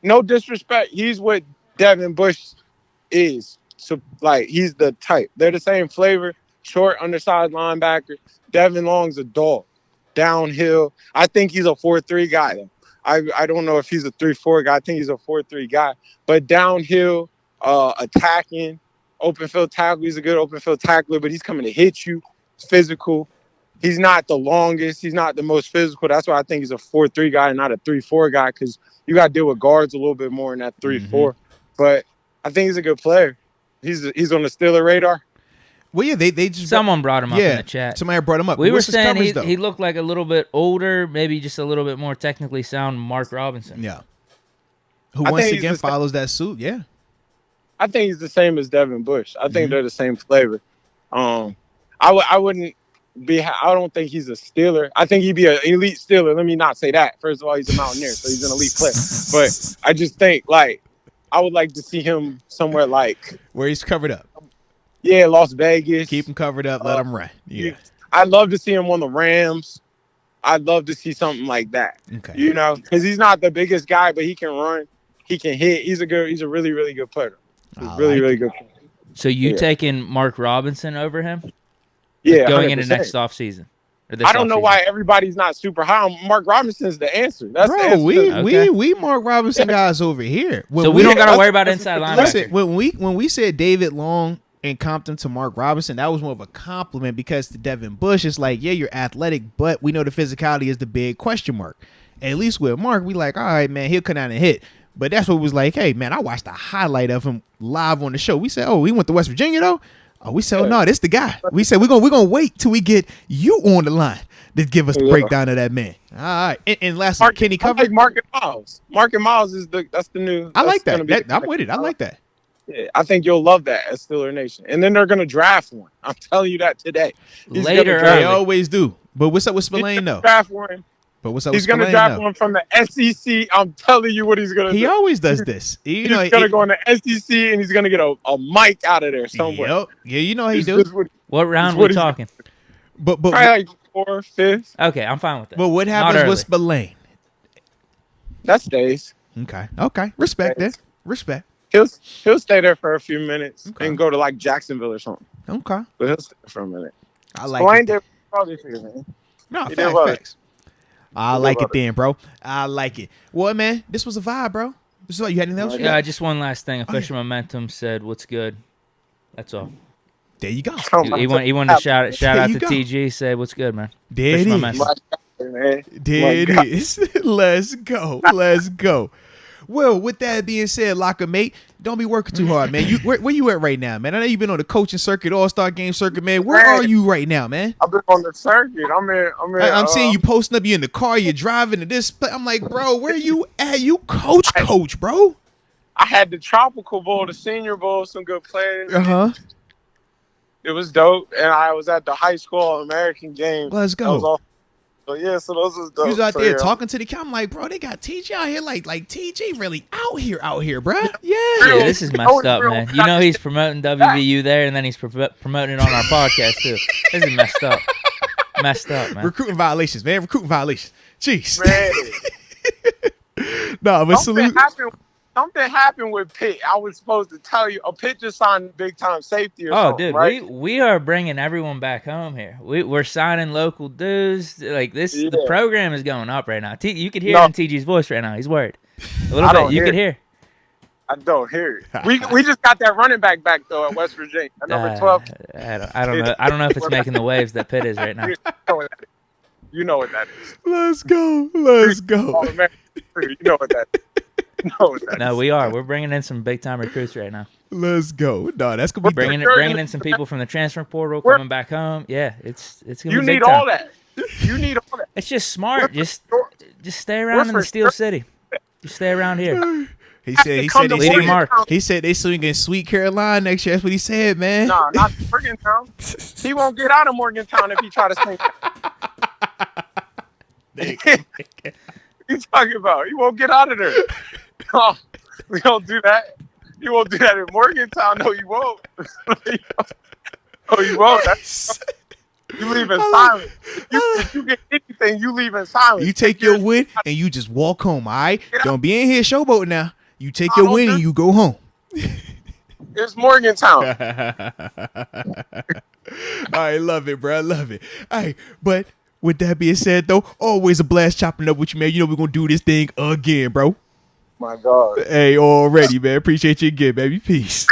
no disrespect. He's what Devin Bush is. So, like, he's the type. They're the same flavor. Short, undersized linebacker. Devin Long's a dog. Downhill. I think he's a 4-3 guy, though. I don't know if he's a 3-4 guy. I think he's a 4-3 guy. But downhill, attacking, open field tackle. He's a good open field tackler, but he's coming to hit you. Physical. He's not the longest. He's not the most physical. That's why I think he's a 4-3 guy and not a 3-4 guy, because you got to deal with guards a little bit more in that 3-4. Mm-hmm. But I think he's a good player. He's on the Steeler radar. Well, yeah, they just someone brought him up in the chat. Somebody brought him up. We were saying he looked like a little bit older, maybe just a little bit more technically sound Mark Robinson. Yeah. Who once again follows that suit, yeah. I think he's the same as Devin Bush. I think they're the same flavor. I wouldn't be. I don't think he's a Steeler. I think he'd be an elite Steeler. Let me not say that. First of all, he's a Mountaineer, so he's an elite player. But I just think, like, I would like to see him somewhere like where he's covered up. Yeah, Las Vegas. Keep him covered up. Let him run. Yeah. I'd love to see him on the Rams. I'd love to see something like that. Okay. You know, because he's not the biggest guy, but he can run. He can hit. He's a really, really good player. He's really good player. So you taking Mark Robinson over him? Yeah. Going into next offseason? I don't know why everybody's not super high on Mark Robinson's the answer. That's the answer. We Mark Robinson guys over here. So we don't got to worry about inside linebacker. Listen, when we said David Long and comped him to Mark Robinson, that was more of a compliment, because to Devin Bush, it's like, yeah, you're athletic, but we know the physicality is the big question mark. At least with Mark, we like, all right, man, he'll come down and hit. But that's what was like, hey, man, I watched a highlight of him live on the show. We said, oh, he went to West Virginia, though? Oh, we said, oh, no, this the guy. We said, we're gonna wait till we get you on the line to give us the breakdown of that man. All right. And lastly, Kenny covered. Like Mark and Miles. Mark and Miles that's the new. I like that. I'm with it. I like that. Yeah, I think you'll love that as Steeler Nation. And then they're going to draft one. I'm telling you that today. Later. They always do. But what's up with Spillane, though? Draft one. But what's up? He's going to draft one from the SEC. I'm telling you what he's going to do. He always does this. He's going to go in the SEC, and he's going to get a mic out of there somewhere. Yep. Yeah, you know how he do. What round we talking? But probably like 4th, 5th. Okay, I'm fine with that. But what happens with Spillane? That stays. Okay. Respect that. Respect. He'll stay there for a few minutes and go to like Jacksonville or something. Okay. But he'll stay for a minute. I like it. No, facts. I like it then, bro. I like it. Well, man, this was a vibe, bro. This is all you had anything else? Yeah, just one last thing. Official Momentum said, "What's good?" That's all. There you go. He wanted to shout out to TG. Say, "What's good, man?" There it is. There it is. Let's go. Let's go. Well, with that being said, Locker Mate, don't be working too hard, man. Where you at right now, man? I know you've been on the coaching circuit, All-Star game circuit, man. Where are you right now, man? I've been on the circuit. I'm seeing you posting up. You in the car. You're driving to this. I'm like, bro, where you at? You coach, bro. I had the Tropical Bowl, the Senior Bowl, some good players. It was dope, and I was at the high school All-American game. Let's go. So those was dope. You was out there talking to the camera. I'm like, bro, they got TG out here. Like TG really out here, bro. Yeah. This is messed up, man. You know he's promoting WVU there, and then he's promoting it on our podcast too. This is messed up. Messed up, man. Recruiting violations, man. Recruiting violations. Jeez. Man. No, but salute. Something happened with Pitt. I was supposed to tell you. Pitt just signed big time safety or something, dude, right? we are bringing everyone back home here. We're signing local dudes. Like this, the program is going up right now. You could hear in TG's voice right now. He's worried a little bit. You could hear. I don't hear it. We just got that running back though at West Virginia, at number 12. I don't know. I don't know if it's making the waves that Pitt is right now. You know what that is. Let's go. Let's go. You know what that is. No, we are. We're bringing in some big time recruits right now. Let's go. No, that's gonna be bringing in some people from the transfer portal coming back home. Yeah, it's gonna be big time. You need all that. You need all that. It's just smart. Just stay around in the Steel City. Just stay around here. He said they swinging Sweet Caroline next year. That's what he said, man. No, not Morgantown. He won't get out of Morgantown if he try to swing. What you talking about? He won't get out of there. Oh, we don't do that. You won't do that in Morgantown. No, you won't. No, you won't. You leave in silence. If you get anything, you leave in silence. You take your win and you just walk home, all right? Don't be in here showboating now. You take your win and you go home. It's Morgantown. I love it, bro. I love it. All right, but with that being said, though, always a blast chopping up with you, man. You know we're going to do this thing again, bro. My God. Hey, already, man. Appreciate you again, baby. Peace.